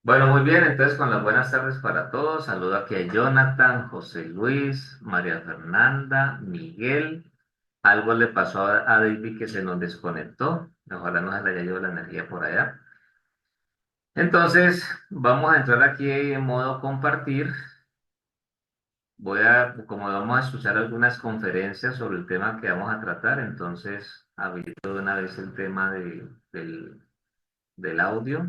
Bueno, muy bien, entonces con las buenas tardes para todos. Saludo aquí a Jonathan, José Luis, María Fernanda, Miguel. Algo le pasó a David que se nos desconectó. Ojalá no se le haya ido la energía por allá. Entonces, vamos a entrar aquí en modo compartir. Como vamos a escuchar algunas conferencias sobre el tema que vamos a tratar, entonces habilito de una vez el tema del audio.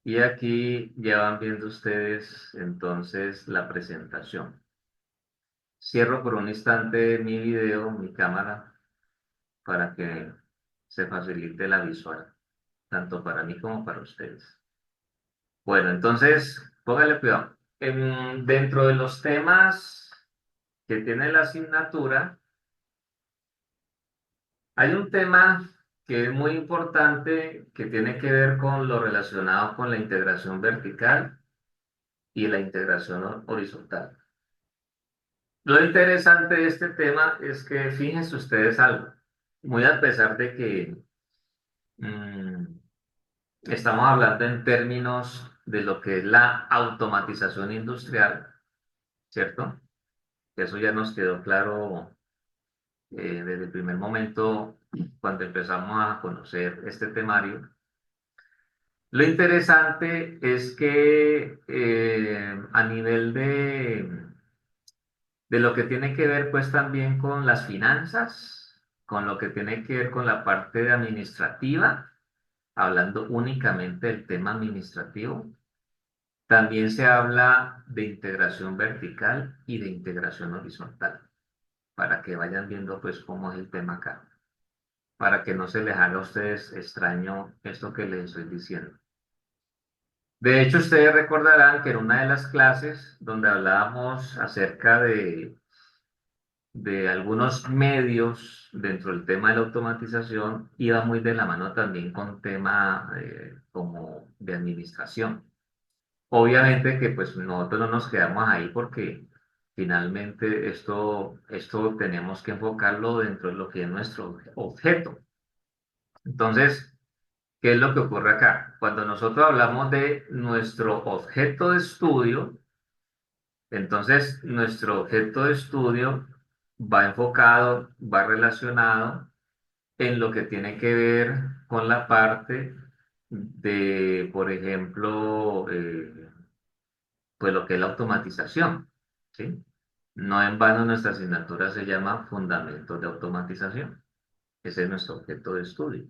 Y aquí ya van viendo ustedes entonces la presentación. Cierro por un instante mi video, mi cámara, para que se facilite la visual, tanto para mí como para ustedes. Bueno, entonces, póngale cuidado. Dentro de los temas que tiene la asignatura, hay un tema que es muy importante que tiene que ver con lo relacionado con la integración vertical y la integración horizontal. Lo interesante de este tema es que fíjense ustedes algo, muy a pesar de que mm, estamos hablando en términos de lo que es la automatización industrial, ¿cierto? Que eso ya nos quedó claro desde el primer momento cuando empezamos a conocer este temario. Lo interesante es que a nivel de lo que tiene que ver pues también con las finanzas, con lo que tiene que ver con la parte administrativa, hablando únicamente del tema administrativo. También se habla de integración vertical y de integración horizontal, para que vayan viendo pues cómo es el tema acá, para que no se les haga a ustedes extraño esto que les estoy diciendo. De hecho, ustedes recordarán que en una de las clases donde hablábamos acerca de algunos medios dentro del tema de la automatización iba muy de la mano también con tema como de administración. Obviamente que pues nosotros no nos quedamos ahí porque finalmente esto tenemos que enfocarlo dentro de lo que es nuestro objeto. Entonces, ¿qué es lo que ocurre acá? Cuando nosotros hablamos de nuestro objeto de estudio, entonces nuestro objeto de estudio va enfocado, va relacionado en lo que tiene que ver con la parte de, por ejemplo, pues lo que es la automatización, ¿sí? No en vano nuestra asignatura se llama Fundamentos de Automatización. Ese es nuestro objeto de estudio.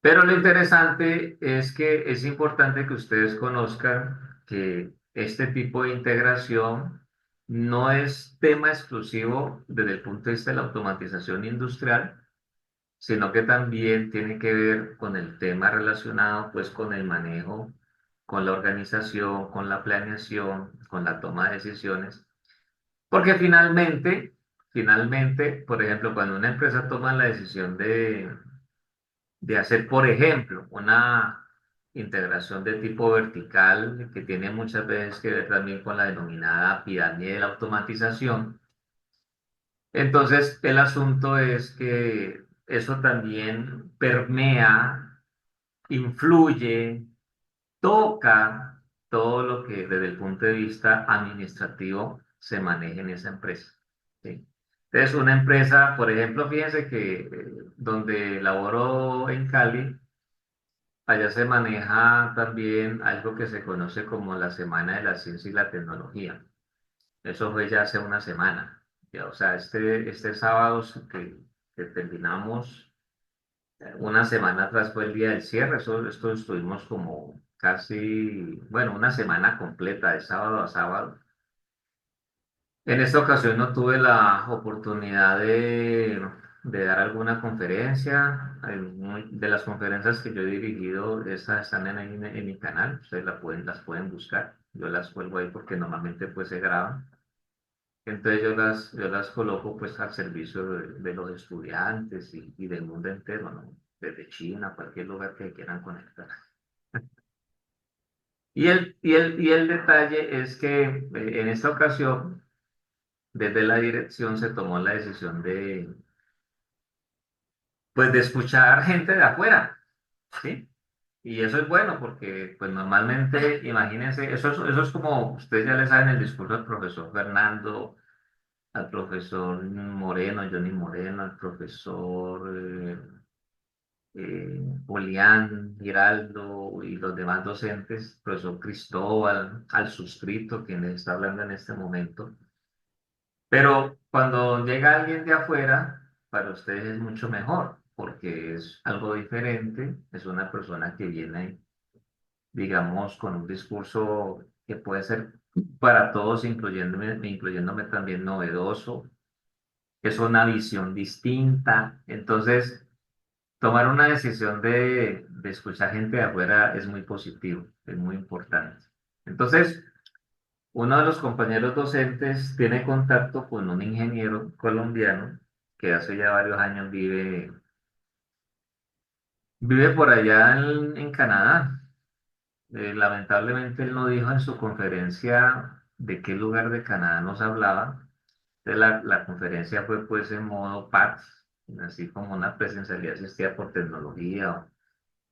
Pero lo interesante es que es importante que ustedes conozcan que este tipo de integración no es tema exclusivo desde el punto de vista de la automatización industrial, sino que también tiene que ver con el tema relacionado pues con el manejo, con la organización, con la planeación, con la toma de decisiones, porque finalmente, por ejemplo, cuando una empresa toma la decisión de hacer, por ejemplo, una integración de tipo vertical que tiene muchas veces que ver también con la denominada pirámide de la automatización, entonces el asunto es que eso también permea, influye, toca todo lo que desde el punto de vista administrativo se maneja en esa empresa. ¿Sí? Entonces, una empresa, por ejemplo, fíjense que donde laboro en Cali, allá se maneja también algo que se conoce como la Semana de la Ciencia y la Tecnología. Eso fue ya hace una semana. Ya, o sea, este sábado que terminamos, una semana atrás fue el día del cierre. Esto estuvimos como casi, bueno, una semana completa, de sábado a sábado. En esta ocasión no tuve la oportunidad de dar alguna conferencia. De las conferencias que yo he dirigido, esas están en mi canal. Ustedes las pueden buscar. Yo las cuelgo ahí porque normalmente pues se graban. Entonces yo las coloco pues al servicio de los estudiantes y del mundo entero, ¿no? Desde China, cualquier lugar que quieran conectar. Y el detalle es que en esta ocasión, desde la dirección se tomó la decisión pues de escuchar gente de afuera, ¿sí? Y eso es bueno porque, pues normalmente, imagínense, eso es como ustedes ya le saben el discurso del profesor Fernando, al profesor Moreno, Johnny Moreno, al profesor Julián Giraldo y los demás docentes, profesor Cristóbal, al suscrito, quien les está hablando en este momento. Pero cuando llega alguien de afuera, para ustedes es mucho mejor, porque es algo diferente, es una persona que viene, digamos, con un discurso que puede ser para todos, incluyéndome también novedoso, es una visión distinta. Entonces, tomar una decisión de escuchar gente de afuera es muy positivo, es muy importante. Entonces, uno de los compañeros docentes tiene contacto con un ingeniero colombiano que hace ya varios años vive por allá en Canadá. Lamentablemente él no dijo en su conferencia de qué lugar de Canadá nos hablaba. Entonces la conferencia fue pues en modo PAX, así como una presencialidad asistida por tecnología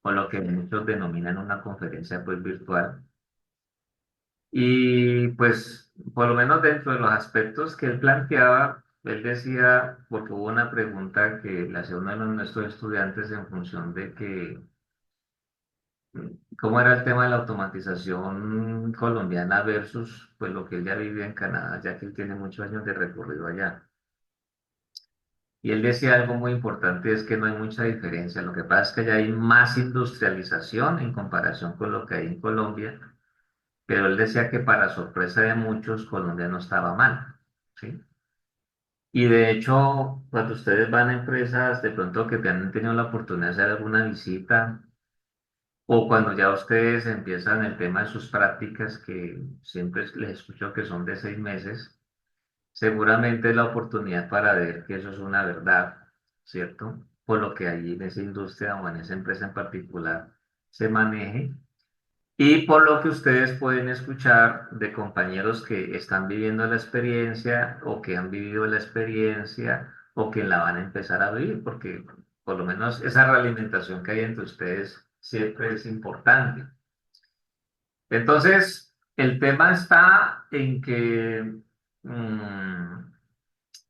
o lo que muchos denominan una conferencia pues virtual. Y pues, por lo menos dentro de los aspectos que él planteaba, él decía, porque hubo una pregunta que le hacía uno de nuestros estudiantes en función de que, cómo era el tema de la automatización colombiana versus pues lo que él ya vivía en Canadá, ya que él tiene muchos años de recorrido allá. Y él decía algo muy importante, es que no hay mucha diferencia. Lo que pasa es que allá hay más industrialización en comparación con lo que hay en Colombia, pero él decía que para sorpresa de muchos, Colombia no estaba mal, ¿sí? Y de hecho, cuando ustedes van a empresas, de pronto que te han tenido la oportunidad de hacer alguna visita, o cuando ya ustedes empiezan el tema de sus prácticas, que siempre les escucho que son de 6 meses, seguramente es la oportunidad para ver que eso es una verdad, ¿cierto? Por lo que allí en esa industria o en esa empresa en particular se maneje. Y por lo que ustedes pueden escuchar de compañeros que están viviendo la experiencia o que han vivido la experiencia o que la van a empezar a vivir, porque por lo menos esa realimentación que hay entre ustedes siempre es importante. Entonces, el tema está en que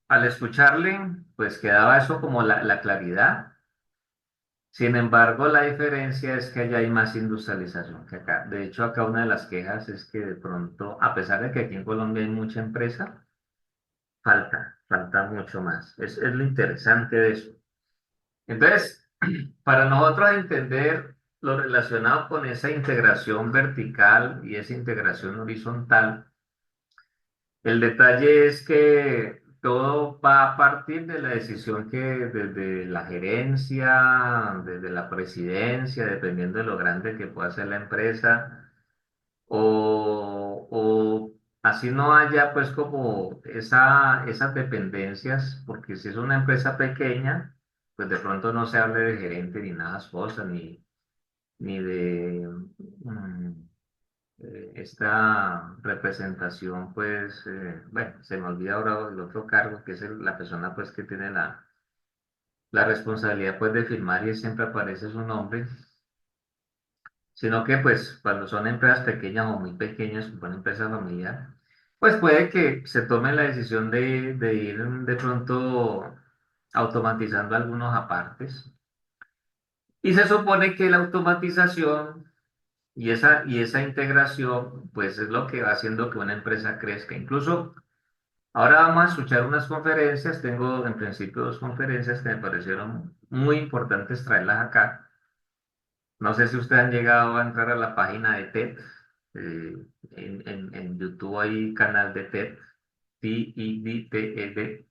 al escucharle, pues quedaba eso como la claridad. Sin embargo, la diferencia es que allá hay más industrialización que acá. De hecho, acá una de las quejas es que de pronto, a pesar de que aquí en Colombia hay mucha empresa, falta mucho más. Es lo interesante de eso. Entonces, para nosotros entender lo relacionado con esa integración vertical y esa integración horizontal, el detalle es que todo va a partir de la decisión que desde la gerencia, desde la presidencia, dependiendo de lo grande que pueda ser la empresa, o así no haya pues como esas dependencias, porque si es una empresa pequeña, pues de pronto no se hable de gerente ni nada, cosas, ni de... mm, esta representación, pues, bueno, se me olvida ahora el otro cargo, que es la persona, pues, que tiene la responsabilidad, pues, de firmar y siempre aparece su nombre, sino que, pues, cuando son empresas pequeñas o muy pequeñas, como una empresa familiar, pues puede que se tome la decisión de ir de pronto automatizando algunos apartes. Y se supone que la automatización y esa integración, pues es lo que va haciendo que una empresa crezca. Incluso ahora vamos a escuchar unas conferencias. Tengo en principio dos conferencias que me parecieron muy importantes traerlas acá. No sé si ustedes han llegado a entrar a la página de TED. En YouTube hay canal de TED, TED.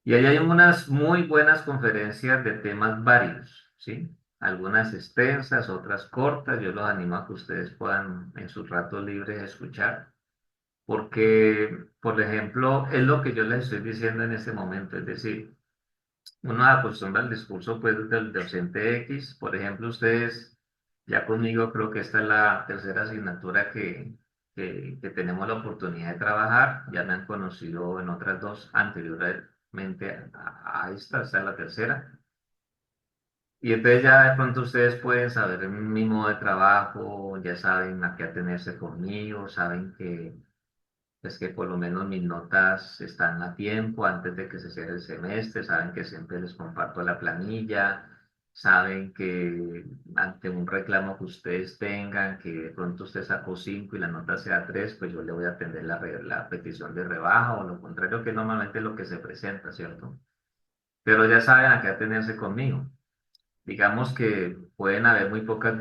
Y ahí hay unas muy buenas conferencias de temas varios, ¿sí? Algunas extensas, otras cortas. Yo los animo a que ustedes puedan en sus ratos libres escuchar, porque, por ejemplo, es lo que yo les estoy diciendo en este momento. Es decir, uno acostumbra al discurso pues, del docente X. Por ejemplo, ustedes, ya conmigo creo que esta es la tercera asignatura que tenemos la oportunidad de trabajar. Ya me han conocido en otras dos anteriormente a esta es la tercera. Y entonces ya de pronto ustedes pueden saber mi modo de trabajo, ya saben a qué atenerse conmigo, saben que es que por lo menos mis notas están a tiempo antes de que se cierre el semestre, saben que siempre les comparto la planilla, saben que ante un reclamo que ustedes tengan, que de pronto usted sacó 5 y la nota sea 3, pues yo le voy a atender la petición de rebaja o lo contrario, que normalmente es lo que se presenta, ¿cierto? Pero ya saben a qué atenerse conmigo. Digamos que pueden haber muy pocas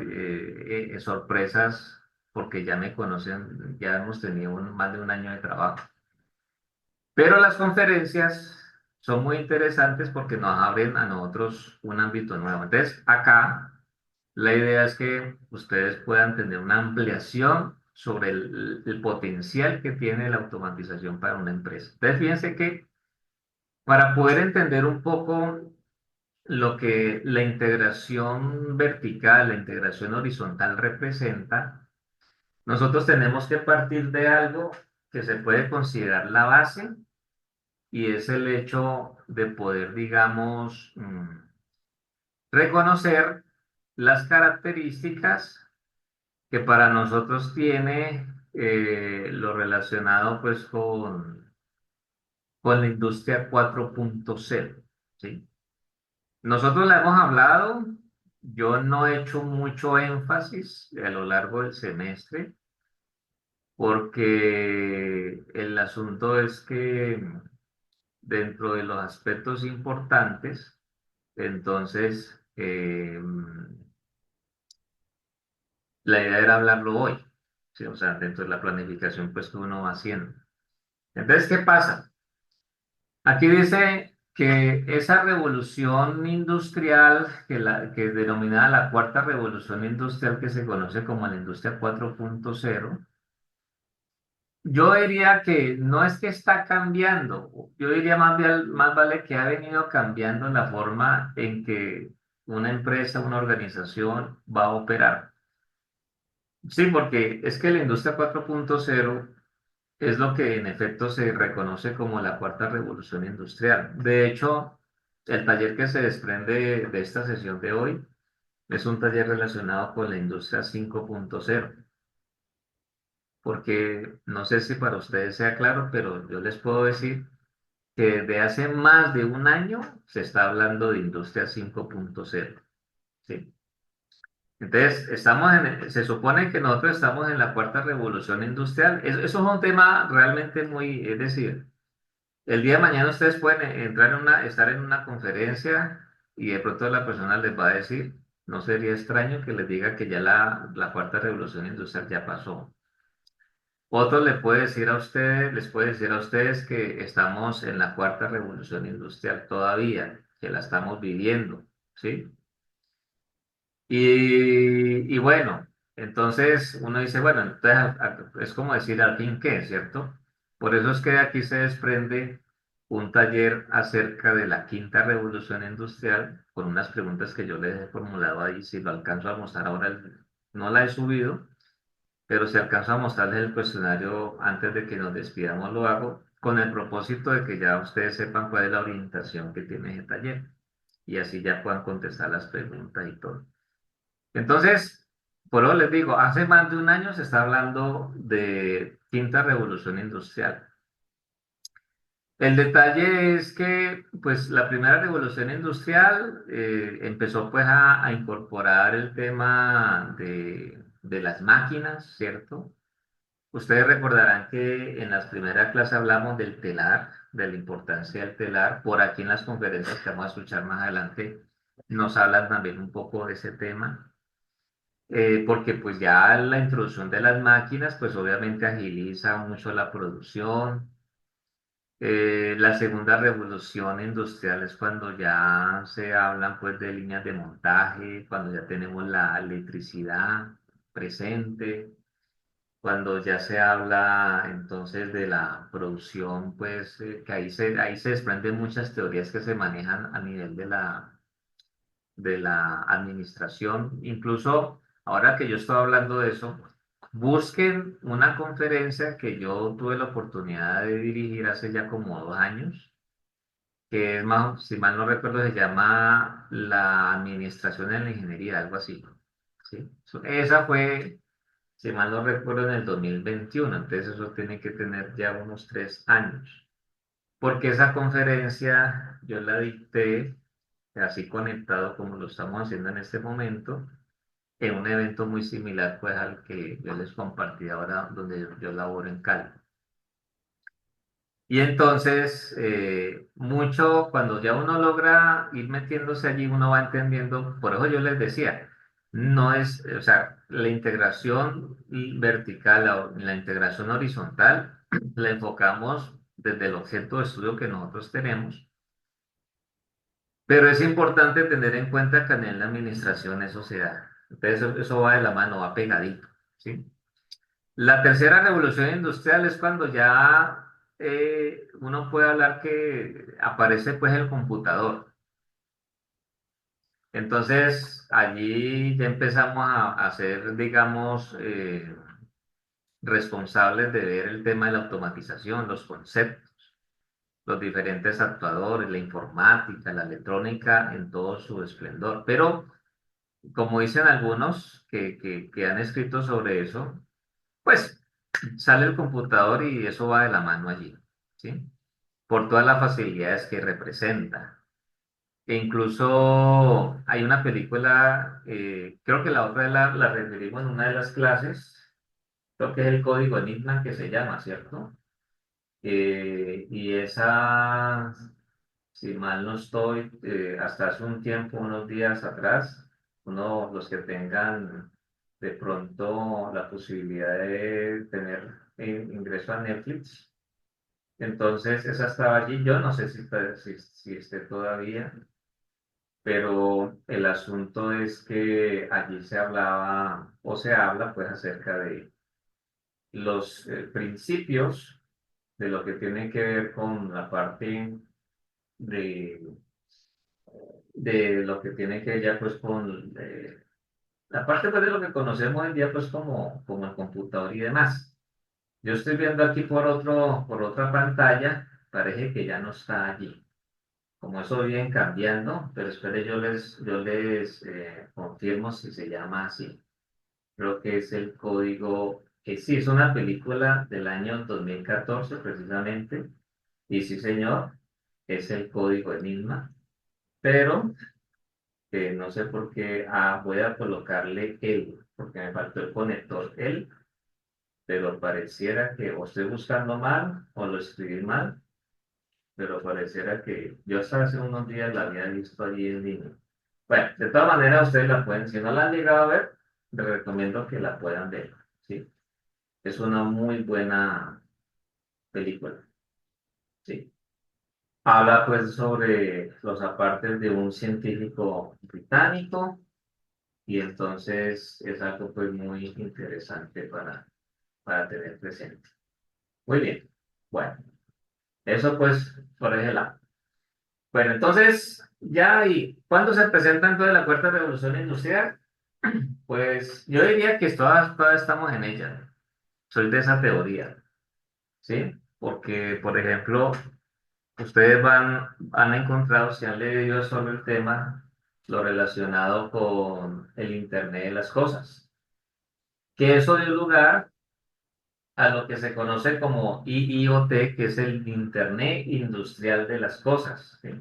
sorpresas porque ya me conocen, ya hemos tenido más de un año de trabajo. Pero las conferencias son muy interesantes porque nos abren a nosotros un ámbito nuevo. Entonces, acá la idea es que ustedes puedan tener una ampliación sobre el potencial que tiene la automatización para una empresa. Entonces, fíjense que para poder entender un poco lo que la integración vertical, la integración horizontal representa, nosotros tenemos que partir de algo que se puede considerar la base y es el hecho de poder, digamos, reconocer las características que para nosotros tiene lo relacionado pues con la industria 4.0, ¿sí? Nosotros la hemos hablado, yo no he hecho mucho énfasis a lo largo del semestre porque el asunto es que dentro de los aspectos importantes, entonces la idea era hablarlo hoy, ¿sí? O sea, dentro de la planificación pues que uno va haciendo. Entonces, ¿qué pasa? Aquí dice que esa revolución industrial, que es denominada la cuarta revolución industrial, que se conoce como la industria 4.0, yo diría que no es que está cambiando, yo diría más vale que ha venido cambiando la forma en que una empresa, una organización va a operar. Sí, porque es que la industria 4.0 es lo que en efecto se reconoce como la cuarta revolución industrial. De hecho, el taller que se desprende de esta sesión de hoy es un taller relacionado con la industria 5.0, porque no sé si para ustedes sea claro, pero yo les puedo decir que desde hace más de un año se está hablando de industria 5.0. ¿Sí? Entonces, se supone que nosotros estamos en la cuarta revolución industrial. Eso es un tema realmente muy, es decir, el día de mañana ustedes pueden estar en una conferencia y de pronto la persona les va a decir, no sería extraño que les diga que ya la cuarta revolución industrial ya pasó. Otro les puede decir a ustedes que estamos en la cuarta revolución industrial todavía, que la estamos viviendo, ¿sí? Y bueno, entonces uno dice, bueno, entonces es como decir al fin qué, ¿cierto? Por eso es que de aquí se desprende un taller acerca de la quinta revolución industrial con unas preguntas que yo les he formulado ahí, si lo alcanzo a mostrar ahora, no la he subido, pero si alcanzo a mostrarles el cuestionario antes de que nos despidamos, lo hago con el propósito de que ya ustedes sepan cuál es la orientación que tiene ese taller y así ya puedan contestar las preguntas y todo. Entonces, por eso les digo, hace más de un año se está hablando de quinta revolución industrial. El detalle es que, pues, la primera revolución industrial empezó, pues, a incorporar el tema de las máquinas, ¿cierto? Ustedes recordarán que en las primeras clases hablamos del telar, de la importancia del telar. Por aquí en las conferencias que vamos a escuchar más adelante nos hablan también un poco de ese tema. Porque pues ya la introducción de las máquinas pues obviamente agiliza mucho la producción. La segunda revolución industrial es cuando ya se hablan pues de líneas de montaje, cuando ya tenemos la electricidad presente, cuando ya se habla entonces de la producción pues que ahí se desprenden muchas teorías que se manejan a nivel de la administración. Incluso ahora que yo estoy hablando de eso, busquen una conferencia que yo tuve la oportunidad de dirigir hace ya como 2 años, que es más, si mal no recuerdo, se llama la administración en la ingeniería, algo así. ¿Sí? Esa fue, si mal no recuerdo, en el 2021, entonces eso tiene que tener ya unos 3 años. Porque esa conferencia yo la dicté así conectado como lo estamos haciendo en este momento, en un evento muy similar pues al que yo les compartí ahora donde yo laboro en Cali. Y entonces, mucho, cuando ya uno logra ir metiéndose allí, uno va entendiendo, por eso yo les decía, no es, o sea, la integración vertical o la integración horizontal la enfocamos desde el objeto de estudio que nosotros tenemos, pero es importante tener en cuenta que en la administración eso se da. Entonces, eso va de la mano, va pegadito, ¿sí? La tercera revolución industrial es cuando ya uno puede hablar que aparece pues el computador. Entonces allí ya empezamos a ser, digamos, responsables de ver el tema de la automatización, los conceptos, los diferentes actuadores, la informática, la electrónica en todo su esplendor. Pero como dicen algunos que han escrito sobre eso, pues sale el computador y eso va de la mano allí, ¿sí? Por todas las facilidades que representa. E incluso hay una película, creo que la otra la referimos en una de las clases, creo que es el Código Enigma que se llama, ¿cierto? Y esa, si mal no estoy, hasta hace un tiempo, unos días atrás, los que tengan de pronto la posibilidad de tener ingreso a Netflix, entonces esa estaba allí, yo no sé si esté todavía, pero el asunto es que allí se hablaba o se habla pues acerca de los principios de lo que tiene que ver con la parte de, de lo que tiene que ver ya pues con la parte pues de lo que conocemos hoy en día pues como el computador y demás. Yo estoy viendo aquí por otra pantalla, parece que ya no está allí. Como eso viene cambiando, pero espere, yo les confirmo si se llama así. Creo que es el código, que sí, es una película del año 2014 precisamente, y sí, señor, es el código Enigma, pero no sé por qué, voy a colocarle el, porque me faltó el conector el, pero pareciera que o estoy buscando mal o lo escribí mal, pero pareciera que yo hasta hace unos días la había visto allí en línea. Bueno, de todas maneras ustedes la pueden, si no la han llegado a ver, les recomiendo que la puedan ver, ¿sí? Es una muy buena película, ¿sí? Habla pues sobre los apartes de un científico británico y entonces es algo pues muy interesante para tener presente. Muy bien, bueno, eso pues por ese lado. Bueno, entonces, ya, ¿y cuándo se presenta entonces la cuarta revolución industrial? Pues yo diría que todas estamos en ella. Soy de esa teoría, ¿sí? Porque, por ejemplo, ustedes han encontrado, si han leído sobre el tema, lo relacionado con el Internet de las cosas, que eso dio lugar a lo que se conoce como IIoT, que es el Internet Industrial de las Cosas, ¿sí?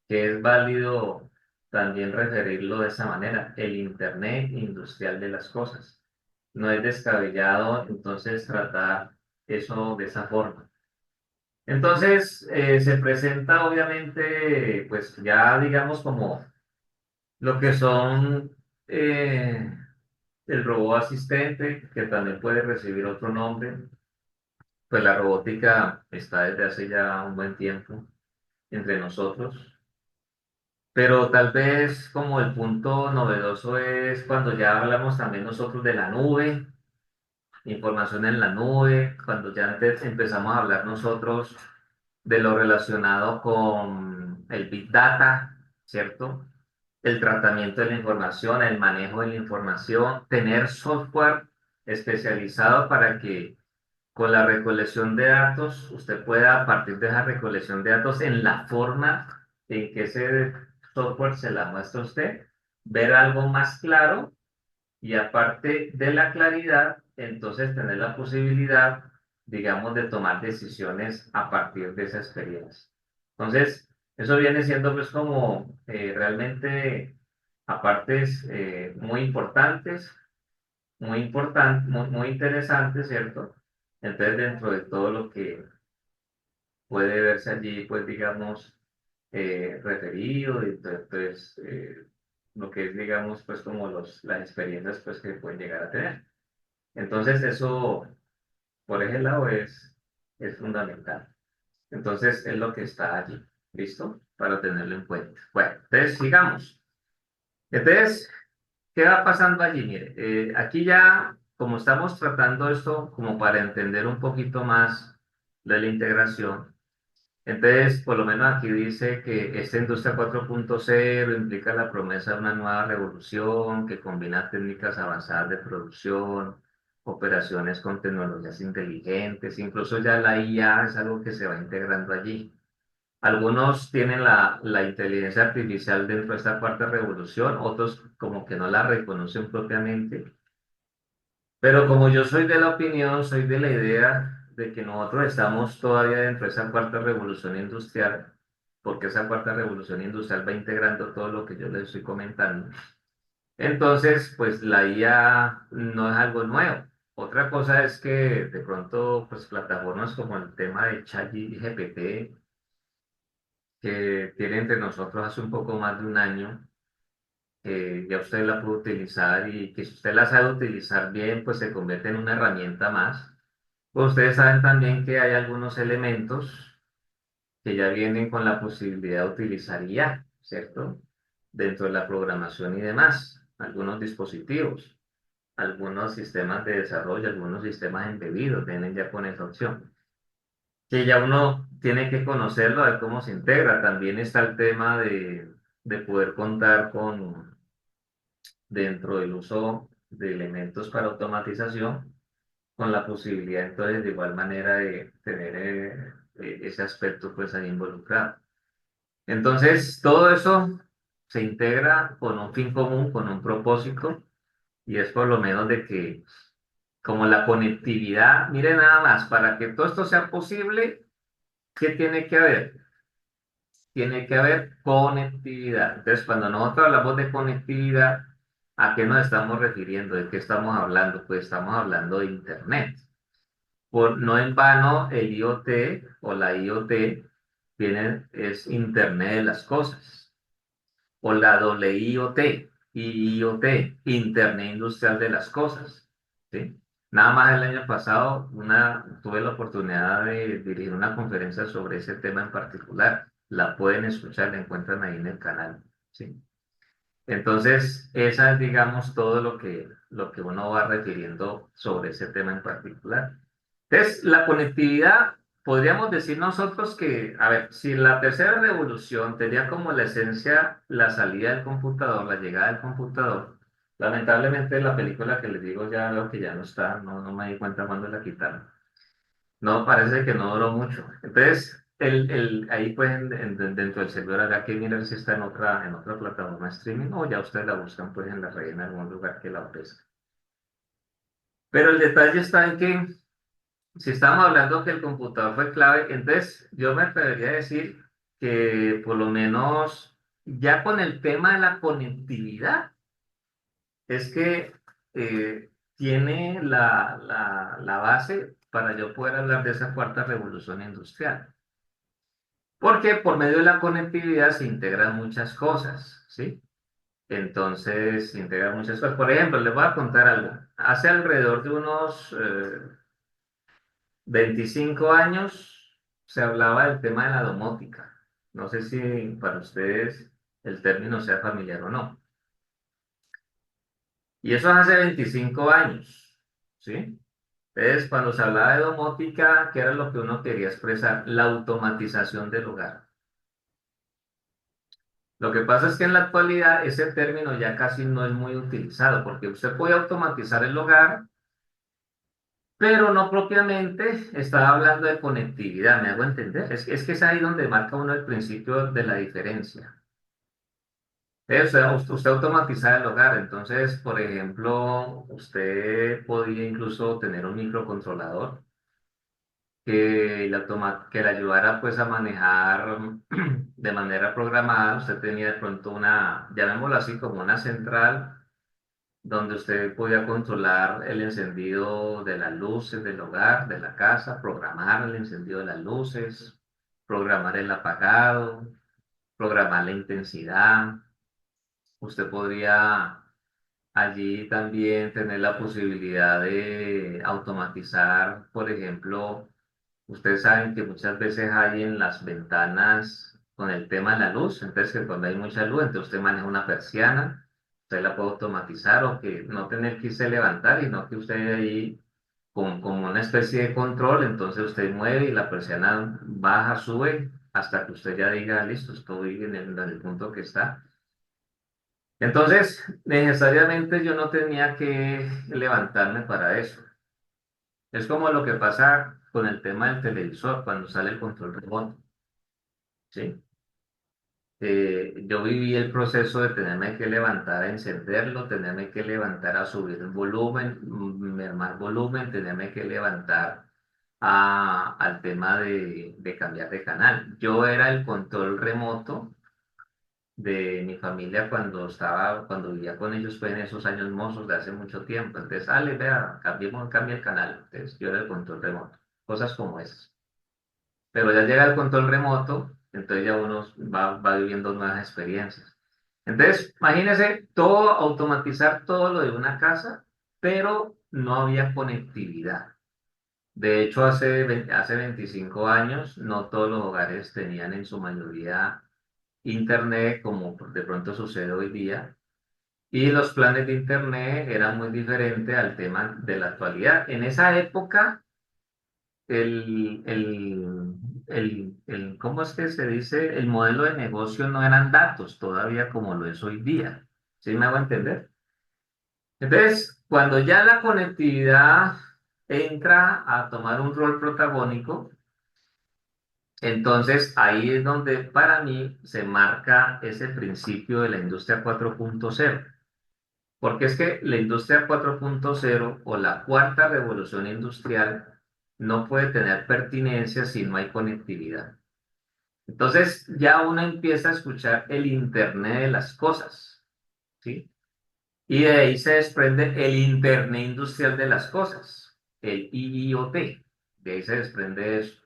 Que es válido también referirlo de esa manera, el Internet Industrial de las Cosas. No es descabellado entonces tratar eso de esa forma. Entonces, se presenta obviamente, pues ya digamos como lo que son eh, el robot asistente, que también puede recibir otro nombre, pues la robótica está desde hace ya un buen tiempo entre nosotros, pero tal vez como el punto novedoso es cuando ya hablamos también nosotros de la nube, información en la nube, cuando ya empezamos a hablar nosotros de lo relacionado con el Big Data, ¿cierto? El tratamiento de la información, el manejo de la información, tener software especializado para que con la recolección de datos, usted puede a partir de esa recolección de datos en la forma en que ese software se la muestra a usted, ver algo más claro y aparte de la claridad, entonces tener la posibilidad, digamos, de tomar decisiones a partir de esa experiencia. Entonces, eso viene siendo pues como realmente apartes muy interesantes, ¿cierto? Entonces, dentro de todo lo que puede verse allí, pues digamos, referido, y entonces, lo que es, digamos, pues como las experiencias pues que pueden llegar a tener. Entonces, eso, por ese lado, es fundamental. Entonces, es lo que está allí, ¿listo? Para tenerlo en cuenta. Bueno, entonces, sigamos. Entonces, ¿qué va pasando allí? Mire, aquí ya, como estamos tratando esto como para entender un poquito más de la integración, entonces, por lo menos aquí dice que esta industria 4.0 implica la promesa de una nueva revolución que combina técnicas avanzadas de producción, operaciones con tecnologías inteligentes, incluso ya la IA es algo que se va integrando allí. Algunos tienen la inteligencia artificial dentro de esta cuarta revolución, otros como que no la reconocen propiamente, pero como yo soy de la opinión, soy de la idea de que nosotros estamos todavía dentro de esa cuarta revolución industrial, porque esa cuarta revolución industrial va integrando todo lo que yo les estoy comentando. Entonces, pues la IA no es algo nuevo. Otra cosa es que de pronto, pues plataformas como el tema de ChatGPT, que tiene entre nosotros hace un poco más de un año, ya usted la puede utilizar y que si usted la sabe utilizar bien, pues se convierte en una herramienta más. Pues ustedes saben también que hay algunos elementos que ya vienen con la posibilidad de utilizar IA, ¿cierto? Dentro de la programación y demás, algunos dispositivos, algunos sistemas de desarrollo, algunos sistemas embebidos vienen ya con esa opción. Que ya uno tiene que conocerlo, a ver cómo se integra. También está el tema de poder contar con, dentro del uso de elementos para automatización, con la posibilidad entonces de igual manera de tener ese aspecto pues ahí involucrado. Entonces, todo eso se integra con un fin común, con un propósito, y es por lo menos de que como la conectividad, mire nada más, para que todo esto sea posible, ¿qué tiene que haber? Tiene que haber conectividad. Entonces, cuando nosotros hablamos de conectividad, ¿a qué nos estamos refiriendo? ¿De qué estamos hablando? Pues estamos hablando de Internet. No en vano el IoT o la IoT es Internet de las cosas, o la WIoT, IoT, Internet Industrial de las Cosas, ¿sí? Nada más el año pasado tuve la oportunidad de dirigir una conferencia sobre ese tema en particular. La pueden escuchar, la encuentran ahí en el canal, ¿sí? Entonces, esa es, digamos, todo lo que uno va refiriendo sobre ese tema en particular. Entonces, la conectividad, podríamos decir nosotros que, a ver, si la tercera revolución tenía como la esencia la salida del computador, la llegada del computador, lamentablemente la película que les digo ya veo que ya no está, no me di cuenta cuando la quitaron. No, parece que no duró mucho. Entonces, ahí pues dentro del servidor habrá que mirar si está en otra plataforma de streaming o ya ustedes la buscan pues en la red en algún lugar que la ofrezca. Pero el detalle está en que si estamos hablando que el computador fue clave, entonces yo me atrevería a decir que por lo menos ya con el tema de la conectividad es que tiene la base para yo poder hablar de esa cuarta revolución industrial. Porque por medio de la conectividad se integran muchas cosas, ¿sí? Entonces, se integran muchas cosas. Por ejemplo, les voy a contar algo. Hace alrededor de unos 25 años se hablaba del tema de la domótica. No sé si para ustedes el término sea familiar o no. Y eso es hace 25 años, ¿sí? Entonces, cuando se hablaba de domótica, ¿qué era lo que uno quería expresar? La automatización del hogar. Lo que pasa es que en la actualidad ese término ya casi no es muy utilizado, porque usted puede automatizar el hogar, pero no propiamente estaba hablando de conectividad, ¿me hago entender? Es que es ahí donde marca uno el principio de la diferencia. Usted automatiza el hogar, entonces, por ejemplo, usted podía incluso tener un microcontrolador que le ayudara pues a manejar de manera programada. Usted tenía de pronto una, llamémoslo así, como una central donde usted podía controlar el encendido de las luces del hogar, de la casa, programar el encendido de las luces, programar el apagado, programar la intensidad. Usted podría allí también tener la posibilidad de automatizar, por ejemplo, ustedes saben que muchas veces hay en las ventanas con el tema de la luz, entonces que cuando hay mucha luz, entonces usted maneja una persiana, usted la puede automatizar o que no tener que irse a levantar, sino que usted ahí con como una especie de control, entonces usted mueve y la persiana baja, sube, hasta que usted ya diga, listo, estoy en el punto que está. Entonces, necesariamente yo no tenía que levantarme para eso. Es como lo que pasa con el tema del televisor cuando sale el control remoto, ¿sí? Yo viví el proceso de tenerme que levantar a encenderlo, tenerme que levantar a subir el volumen, mermar volumen, tenerme que levantar al tema de cambiar de canal. Yo era el control remoto de mi familia cuando vivía con ellos, fue en esos años mozos de hace mucho tiempo. Entonces, Ale, vea, cambia el canal. Entonces, yo era el control remoto. Cosas como esas. Pero ya llega el control remoto, entonces ya uno va viviendo nuevas experiencias. Entonces, imagínese todo, automatizar todo lo de una casa, pero no había conectividad. De hecho, hace 25 años, no todos los hogares tenían en su mayoría internet como de pronto sucede hoy día. Y los planes de internet eran muy diferentes al tema de la actualidad. En esa época, el, el, ¿cómo es que se dice? El modelo de negocio no eran datos todavía como lo es hoy día. ¿Sí me hago entender? Entonces, cuando ya la conectividad entra a tomar un rol protagónico, entonces ahí es donde para mí se marca ese principio de la industria 4.0. Porque es que la industria 4.0 o la cuarta revolución industrial no puede tener pertinencia si no hay conectividad. Entonces ya uno empieza a escuchar el Internet de las cosas, ¿sí? Y de ahí se desprende el Internet industrial de las cosas, el IIoT. De ahí se desprende eso.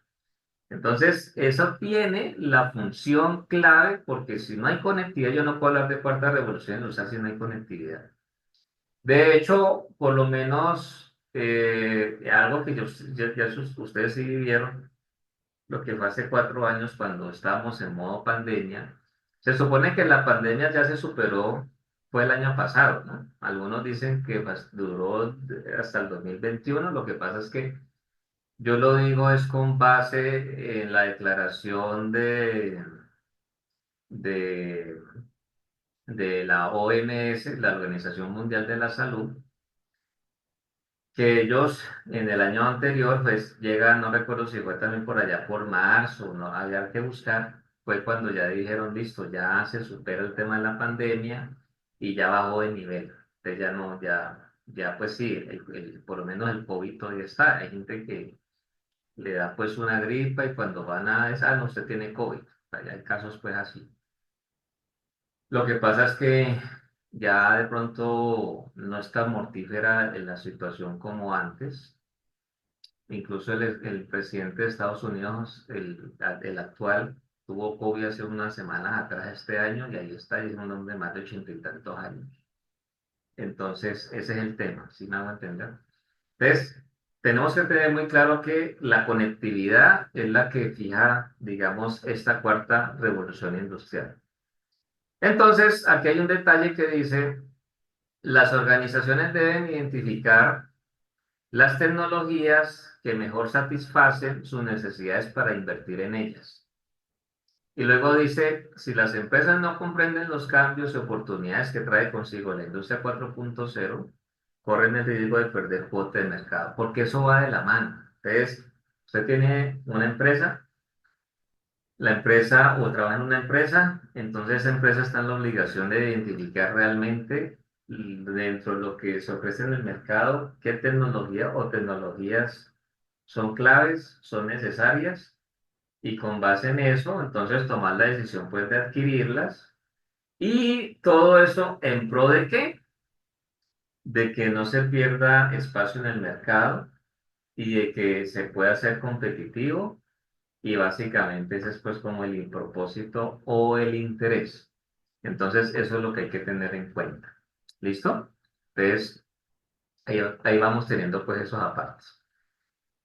Entonces, eso tiene la función clave porque si no hay conectividad, yo no puedo hablar de cuarta revolución industrial si no hay conectividad. De hecho, por lo menos algo que ustedes sí vivieron, lo que fue hace 4 años cuando estábamos en modo pandemia. Se supone que la pandemia ya se superó, fue el año pasado, ¿no? Algunos dicen que duró hasta el 2021. Lo que pasa es que yo lo digo es con base en la declaración de, de la OMS, la Organización Mundial de la Salud, que ellos en el año anterior, pues llega, no recuerdo si fue también por allá por marzo, no había que buscar, fue cuando ya dijeron, listo, ya se supera el tema de la pandemia y ya bajó de nivel. Entonces ya no, ya pues sí, por lo menos el COVID todavía está. Hay gente que le da pues una gripa y cuando van a esa, no, usted tiene COVID. O sea, ya hay casos pues así. Lo que pasa es que ya de pronto no es tan mortífera en la situación como antes. Incluso el presidente de Estados Unidos, el actual, tuvo COVID hace unas semanas atrás este año y ahí está, y es un hombre de más de 80 y tantos años. Entonces, ese es el tema, ¿sí me hago entender? Entonces, tenemos que tener muy claro que la conectividad es la que fija, digamos, esta cuarta revolución industrial. Entonces, aquí hay un detalle que dice, las organizaciones deben identificar las tecnologías que mejor satisfacen sus necesidades para invertir en ellas. Y luego dice, si las empresas no comprenden los cambios y oportunidades que trae consigo la industria 4.0, corren el riesgo de perder cuota de mercado, porque eso va de la mano. Entonces, usted tiene una empresa, la empresa o trabaja en una empresa, entonces esa empresa está en la obligación de identificar realmente dentro de lo que se ofrece en el mercado, qué tecnología o tecnologías son claves, son necesarias, y con base en eso, entonces tomar la decisión pues de adquirirlas. Y todo eso en pro de qué? De que no se pierda espacio en el mercado y de que se pueda ser competitivo, y básicamente ese es pues como el propósito o el interés. Entonces eso es lo que hay que tener en cuenta. ¿Listo? Entonces ahí vamos teniendo pues esos apartes.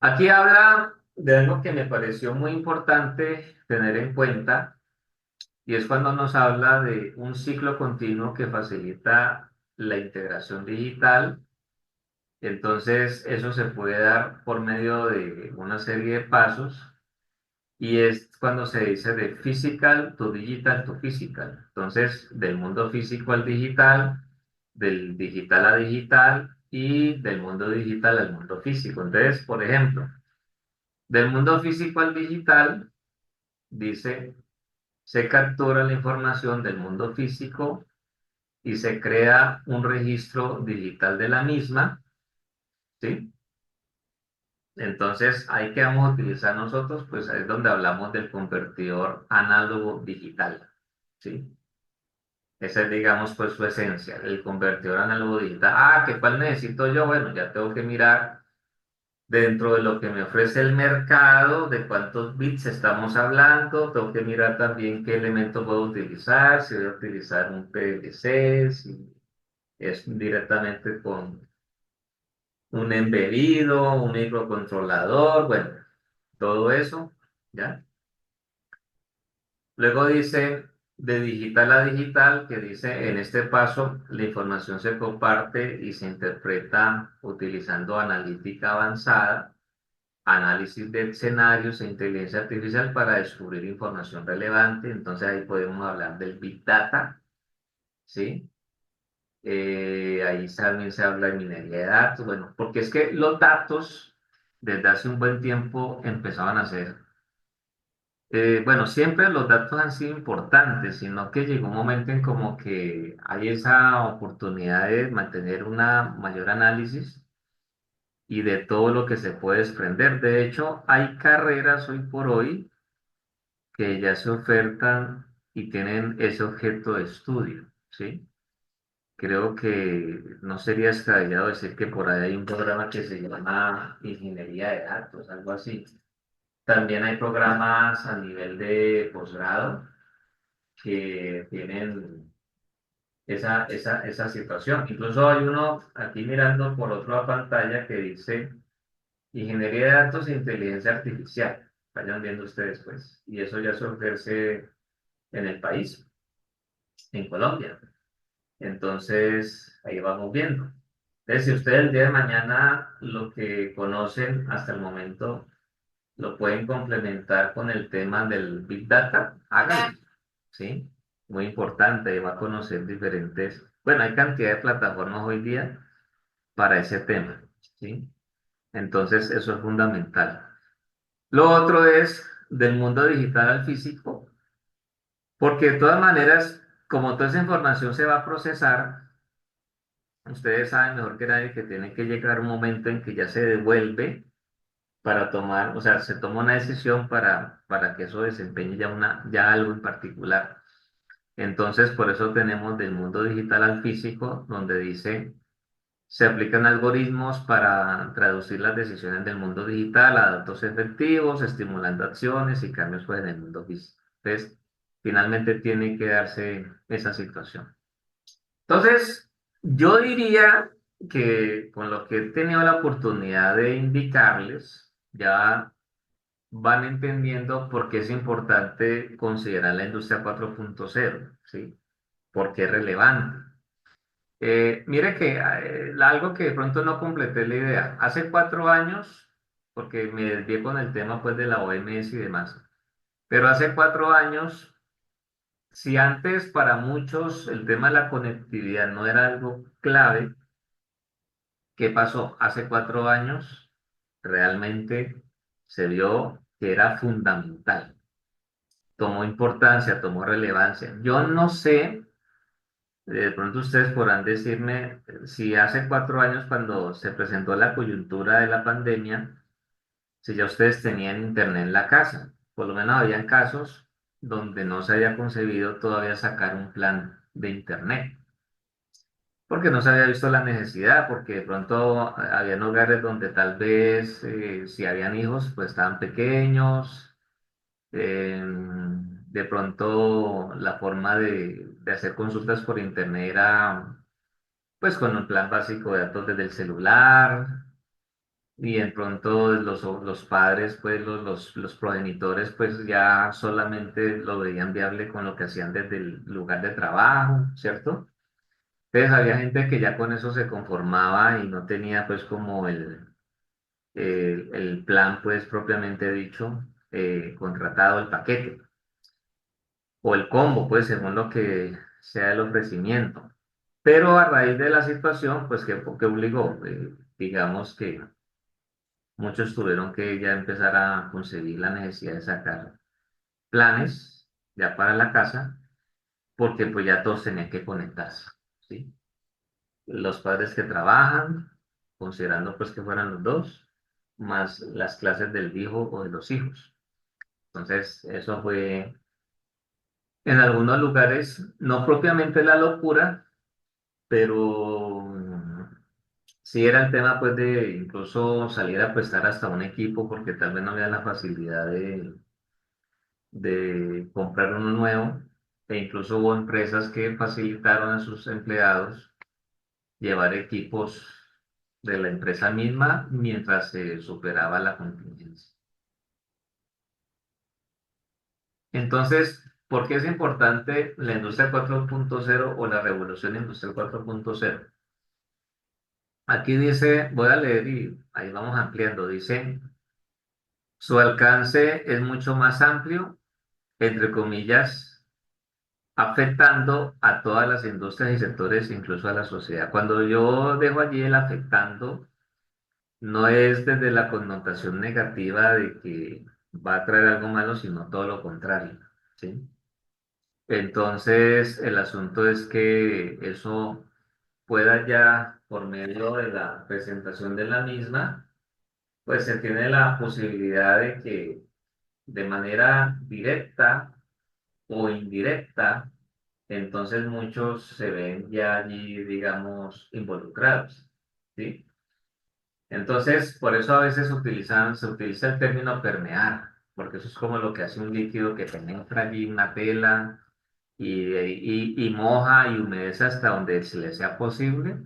Aquí habla de algo que me pareció muy importante tener en cuenta, y es cuando nos habla de un ciclo continuo que facilita la integración digital. Entonces, eso se puede dar por medio de una serie de pasos, y es cuando se dice de physical to digital to physical. Entonces, del mundo físico al digital, del digital a digital y del mundo digital al mundo físico. Entonces, por ejemplo, del mundo físico al digital, dice, se captura la información del mundo físico y se crea un registro digital de la misma, ¿sí? Entonces, ahí que vamos a utilizar nosotros, pues ahí es donde hablamos del convertidor análogo digital, ¿sí? Esa es, digamos, pues su esencia, el convertidor análogo digital. Ah, ¿qué cuál necesito yo? Bueno, ya tengo que mirar dentro de lo que me ofrece el mercado, de cuántos bits estamos hablando, tengo que mirar también qué elemento puedo utilizar, si voy a utilizar un PLC, si es directamente con un embebido, un microcontrolador, bueno, todo eso, ¿ya? Luego dice de digital a digital, que dice en este paso la información se comparte y se interpreta utilizando analítica avanzada, análisis de escenarios e inteligencia artificial para descubrir información relevante. Entonces ahí podemos hablar del Big Data, ¿sí? Ahí también se habla de minería de datos, bueno, porque es que los datos desde hace un buen tiempo empezaban a ser, bueno, siempre los datos han sido importantes, sino que llegó un momento en como que hay esa oportunidad de mantener una mayor análisis y de todo lo que se puede desprender. De hecho, hay carreras hoy por hoy que ya se ofertan y tienen ese objeto de estudio, ¿sí? Creo que no sería descabellado decir que por ahí hay un programa que se llama Ingeniería de Datos, algo así. También hay programas a nivel de posgrado que tienen esa situación. Incluso hay uno aquí mirando por otra pantalla que dice Ingeniería de Datos e Inteligencia Artificial. Vayan viendo ustedes, pues. Y eso ya se ofrece en el país, en Colombia. Entonces, ahí vamos viendo. Entonces, si ustedes el día de mañana lo que conocen hasta el momento lo pueden complementar con el tema del Big Data, háganlo, ¿sí? Muy importante, va a conocer diferentes, bueno, hay cantidad de plataformas hoy día para ese tema, ¿sí? Entonces, eso es fundamental. Lo otro es del mundo digital al físico, porque de todas maneras, como toda esa información se va a procesar, ustedes saben mejor que nadie que tiene que llegar un momento en que ya se devuelve para tomar, o sea, se toma una decisión para que eso desempeñe ya algo en particular. Entonces, por eso tenemos del mundo digital al físico, donde dice, se aplican algoritmos para traducir las decisiones del mundo digital a datos efectivos, estimulando acciones y cambios pues, en el mundo físico. Entonces, finalmente tiene que darse esa situación. Entonces, yo diría que con lo que he tenido la oportunidad de indicarles, ya van entendiendo por qué es importante considerar la industria 4.0, ¿sí? ¿Por qué es relevante? Mire que algo que de pronto no completé la idea. Hace 4 años, porque me desvié con el tema pues de la OMS y demás, pero hace 4 años, si antes para muchos el tema de la conectividad no era algo clave, ¿Qué pasó? Hace 4 años realmente se vio que era fundamental, tomó importancia, tomó relevancia. Yo no sé, de pronto ustedes podrán decirme si hace 4 años cuando se presentó la coyuntura de la pandemia, si ya ustedes tenían internet en la casa. Por lo menos habían casos donde no se había concebido todavía sacar un plan de internet, porque no se había visto la necesidad, porque de pronto habían hogares donde tal vez si habían hijos, pues estaban pequeños, de pronto la forma de hacer consultas por internet era pues con un plan básico de datos desde el celular. Y de pronto los padres, pues los progenitores, pues ya solamente lo veían viable con lo que hacían desde el lugar de trabajo, ¿cierto? Entonces había gente que ya con eso se conformaba y no tenía pues como el plan pues propiamente dicho, contratado el paquete o el combo pues según lo que sea el ofrecimiento. Pero a raíz de la situación pues que obligó, digamos que muchos tuvieron que ya empezar a concebir la necesidad de sacar planes ya para la casa porque pues ya todos tenían que conectarse, ¿sí? Los padres que trabajan, considerando pues que fueran los dos, más las clases del hijo o de los hijos. Entonces, eso fue en algunos lugares, no propiamente la locura, pero sí era el tema pues de incluso salir a prestar hasta un equipo porque tal vez no había la facilidad de comprar uno nuevo e incluso hubo empresas que facilitaron a sus empleados llevar equipos de la empresa misma mientras se superaba la contingencia. Entonces, ¿por qué es importante la industria 4.0 o la revolución industrial 4.0? Aquí dice, voy a leer y ahí vamos ampliando, dice, su alcance es mucho más amplio, entre comillas, afectando a todas las industrias y sectores, incluso a la sociedad. Cuando yo dejo allí el afectando, no es desde la connotación negativa de que va a traer algo malo, sino todo lo contrario, ¿sí? Entonces, el asunto es que eso pueda ya, por medio de la presentación de la misma, pues se tiene la posibilidad de que de manera directa o indirecta, entonces muchos se ven ya allí, digamos, involucrados, ¿sí? Entonces, por eso a veces se utiliza el término permear, porque eso es como lo que hace un líquido que penetra allí una tela y moja y humedece hasta donde se le sea posible.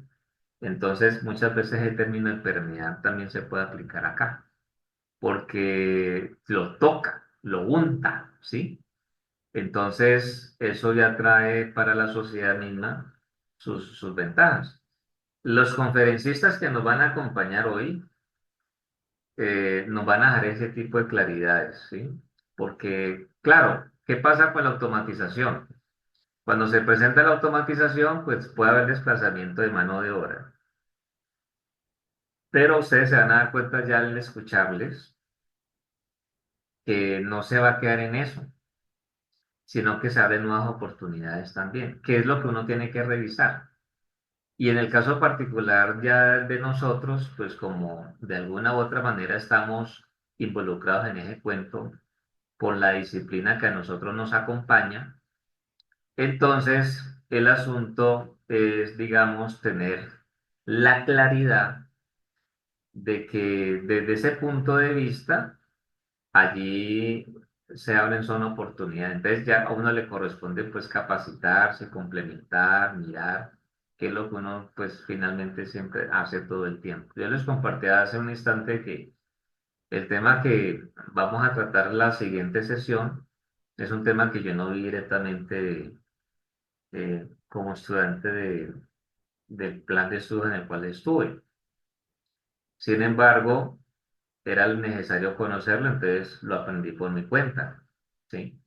Entonces, muchas veces el término de permear también se puede aplicar acá, porque lo toca, lo unta, ¿sí? Entonces, eso ya trae para la sociedad misma sus ventajas. Los conferencistas que nos van a acompañar hoy nos van a dejar ese tipo de claridades, ¿sí? Porque, claro, ¿qué pasa con la automatización? Cuando se presenta la automatización, pues puede haber desplazamiento de mano de obra, pero ustedes se van a dar cuenta ya al escucharles que no se va a quedar en eso, sino que se abren nuevas oportunidades también, que es lo que uno tiene que revisar. Y en el caso particular ya de nosotros, pues como de alguna u otra manera estamos involucrados en ese cuento por la disciplina que a nosotros nos acompaña, entonces el asunto es, digamos, tener la claridad de que desde ese punto de vista, allí se abren son oportunidades. Entonces ya a uno le corresponde pues capacitarse, complementar, mirar, qué es lo que uno pues finalmente siempre hace todo el tiempo. Yo les compartí hace un instante que el tema que vamos a tratar la siguiente sesión es un tema que yo no vi directamente como estudiante del plan de estudio en el cual estuve. Sin embargo, era necesario conocerlo, entonces lo aprendí por mi cuenta, ¿sí?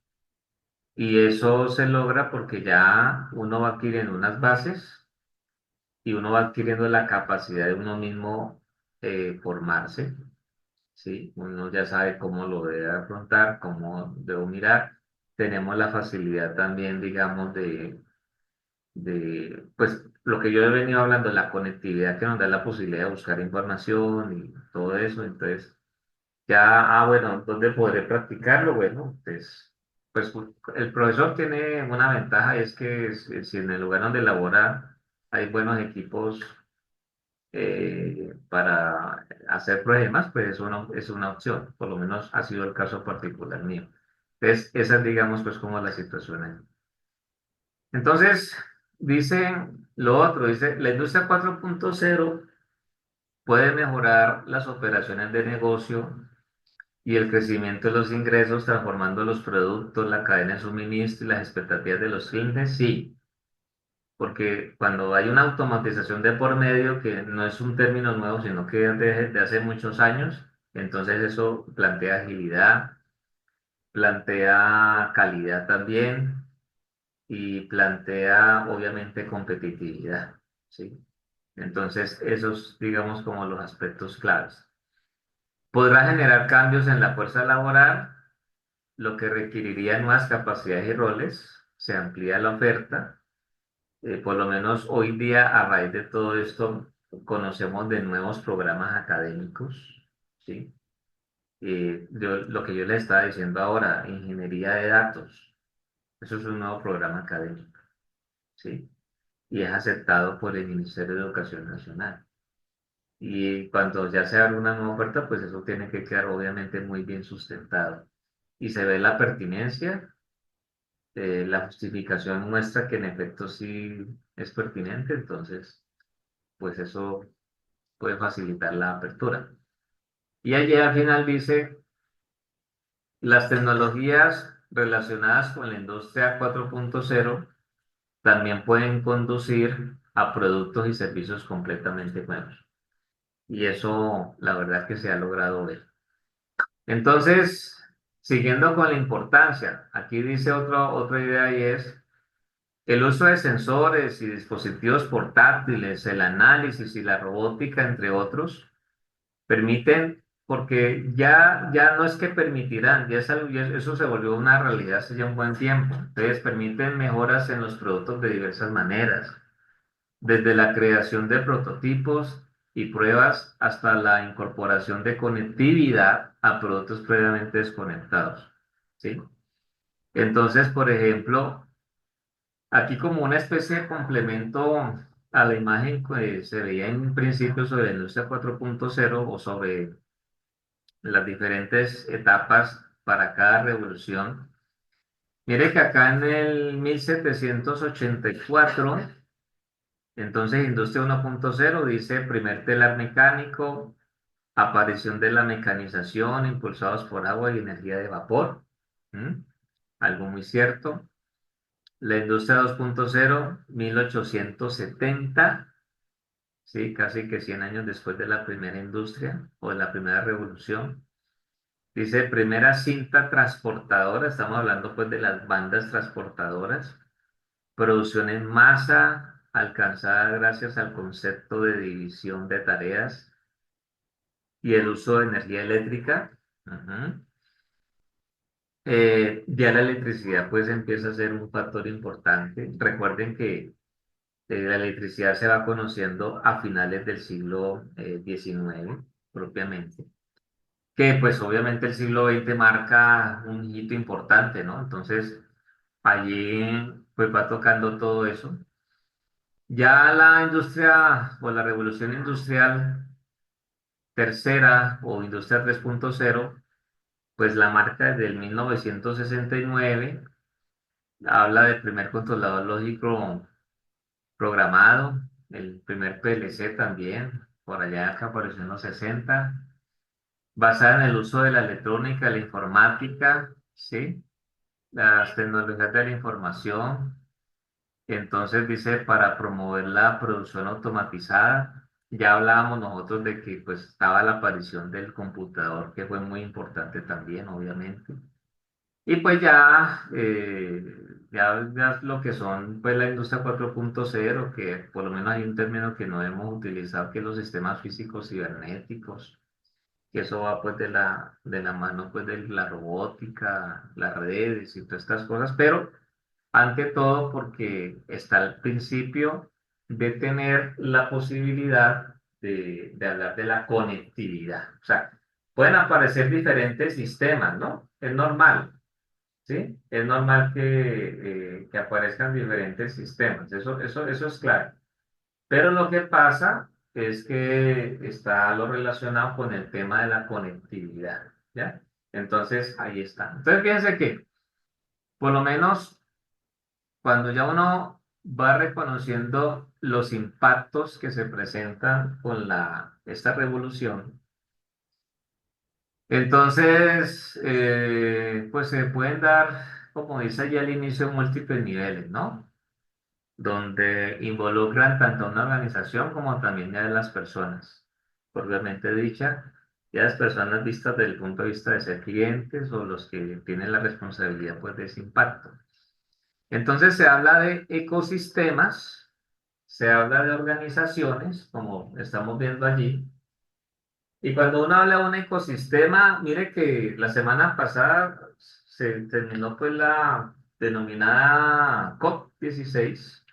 Y eso se logra porque ya uno va adquiriendo unas bases y uno va adquiriendo la capacidad de uno mismo formarse, ¿sí? Uno ya sabe cómo lo debe afrontar, cómo debo mirar. Tenemos la facilidad también, digamos, pues, lo que yo he venido hablando, la conectividad que nos da la posibilidad de buscar información y todo eso. Entonces, ya, bueno, ¿dónde podré practicarlo? Bueno, pues el profesor tiene una ventaja, es que si en el lugar donde labora hay buenos equipos para hacer pruebas, pues es una opción. Por lo menos ha sido el caso particular mío. Entonces, esa es, digamos, pues como la situación ahí. Entonces, dice lo otro, dice, la industria 4.0 puede mejorar las operaciones de negocio y el crecimiento de los ingresos, transformando los productos, la cadena de suministro y las expectativas de los clientes. Sí, porque cuando hay una automatización de por medio, que no es un término nuevo, sino que es de hace muchos años, entonces eso plantea agilidad, plantea calidad también y plantea obviamente competitividad, ¿sí? Entonces, esos, digamos, como los aspectos claves. Podrá generar cambios en la fuerza laboral, lo que requeriría nuevas capacidades y roles. Se amplía la oferta. Por lo menos hoy día, a raíz de todo esto, conocemos de nuevos programas académicos, ¿sí? Lo que yo les estaba diciendo ahora, ingeniería de datos, eso es un nuevo programa académico, ¿sí? Y es aceptado por el Ministerio de Educación Nacional. Y cuando ya se abre una nueva oferta, pues eso tiene que quedar obviamente muy bien sustentado. Y se ve la pertinencia, la justificación muestra que en efecto sí es pertinente, entonces pues eso puede facilitar la apertura. Y allí al final dice, las tecnologías relacionadas con la industria 4.0 también pueden conducir a productos y servicios completamente nuevos. Y eso la verdad que se ha logrado ver. Entonces, siguiendo con la importancia, aquí dice otra idea y es el uso de sensores y dispositivos portátiles, el análisis y la robótica, entre otros, permiten, porque ya no es que permitirán, ya, ya eso se volvió una realidad hace ya un buen tiempo. Entonces, permiten mejoras en los productos de diversas maneras, desde la creación de prototipos y pruebas hasta la incorporación de conectividad a productos previamente desconectados, ¿sí? Entonces, por ejemplo, aquí como una especie de complemento a la imagen que se veía en principio sobre la industria 4.0 o sobre las diferentes etapas para cada revolución. Mire que acá en el 1784, entonces industria 1.0 dice primer telar mecánico, aparición de la mecanización impulsados por agua y energía de vapor. ¿Mm? Algo muy cierto. La industria 2.0, 1870, sí, casi que 100 años después de la primera industria o de la primera revolución. Dice primera cinta transportadora, estamos hablando pues de las bandas transportadoras, producción en masa alcanzada gracias al concepto de división de tareas y el uso de energía eléctrica. Ujú. Ya la electricidad pues empieza a ser un factor importante. Recuerden que la electricidad se va conociendo a finales del siglo XIX propiamente, que pues obviamente el siglo XX marca un hito importante, ¿no? Entonces allí pues va tocando todo eso. Ya la industria o la revolución industrial tercera o industria 3.0, pues la marca es del 1969, habla del primer controlador lógico programado, el primer PLC también, por allá que apareció en los 60, basada en el uso de la electrónica, la informática, ¿sí? Las tecnologías de la información. Entonces dice, para promover la producción automatizada, ya hablábamos nosotros de que pues estaba la aparición del computador, que fue muy importante también, obviamente. Y pues ya lo que son pues la industria 4.0, que por lo menos hay un término que no hemos utilizado, que es los sistemas físicos cibernéticos, que eso va pues de la mano pues de la robótica, las redes y todas estas cosas, pero ante todo porque está el principio de tener la posibilidad de hablar de la conectividad. O sea, pueden aparecer diferentes sistemas, ¿no? Es normal. ¿Sí? Es normal que aparezcan diferentes sistemas, eso es claro. Pero lo que pasa es que está lo relacionado con el tema de la conectividad, ¿ya? Entonces, ahí está. Entonces, fíjense que, por lo menos, cuando ya uno va reconociendo los impactos que se presentan con esta revolución, entonces, pues se pueden dar, como dice allí al inicio, múltiples niveles, ¿no? Donde involucran tanto a una organización como también a las personas, propiamente dicha, y a las personas vistas desde el punto de vista de ser clientes o los que tienen la responsabilidad pues, de ese impacto. Entonces se habla de ecosistemas, se habla de organizaciones, como estamos viendo allí, y cuando uno habla de un ecosistema, mire que la semana pasada se terminó pues la denominada COP16,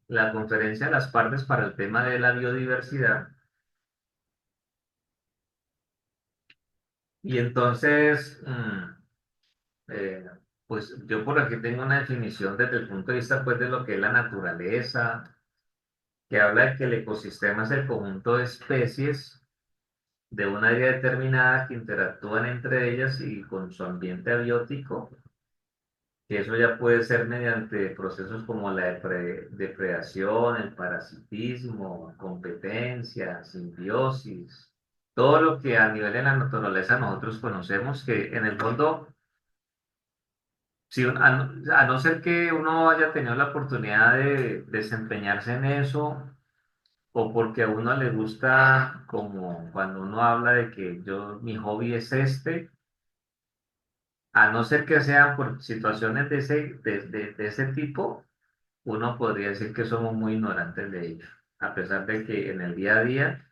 la conferencia de las partes para el tema de la biodiversidad. Y entonces, eh, pues yo por aquí tengo una definición desde el punto de vista pues de lo que es la naturaleza, que habla de que el ecosistema es el conjunto de especies de un área determinada que interactúan entre ellas y con su ambiente abiótico, que eso ya puede ser mediante procesos como la depredación, el parasitismo, competencia, simbiosis, todo lo que a nivel de la naturaleza nosotros conocemos, que en el fondo, si a no ser que uno haya tenido la oportunidad de desempeñarse en eso, o porque a uno le gusta, como cuando uno habla de que mi hobby es este, a no ser que sean por situaciones de ese tipo, uno podría decir que somos muy ignorantes de ello, a pesar de que en el día a día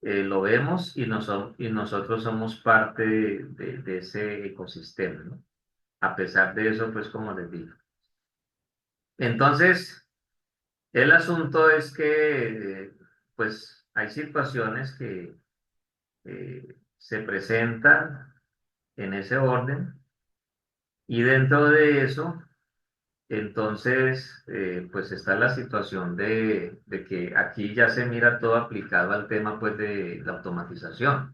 lo vemos y nosotros somos parte de ese ecosistema, ¿no? A pesar de eso, pues como les digo. Entonces, el asunto es que, pues, hay situaciones que se presentan en ese orden y dentro de eso entonces, pues está la situación de que aquí ya se mira todo aplicado al tema pues de la automatización.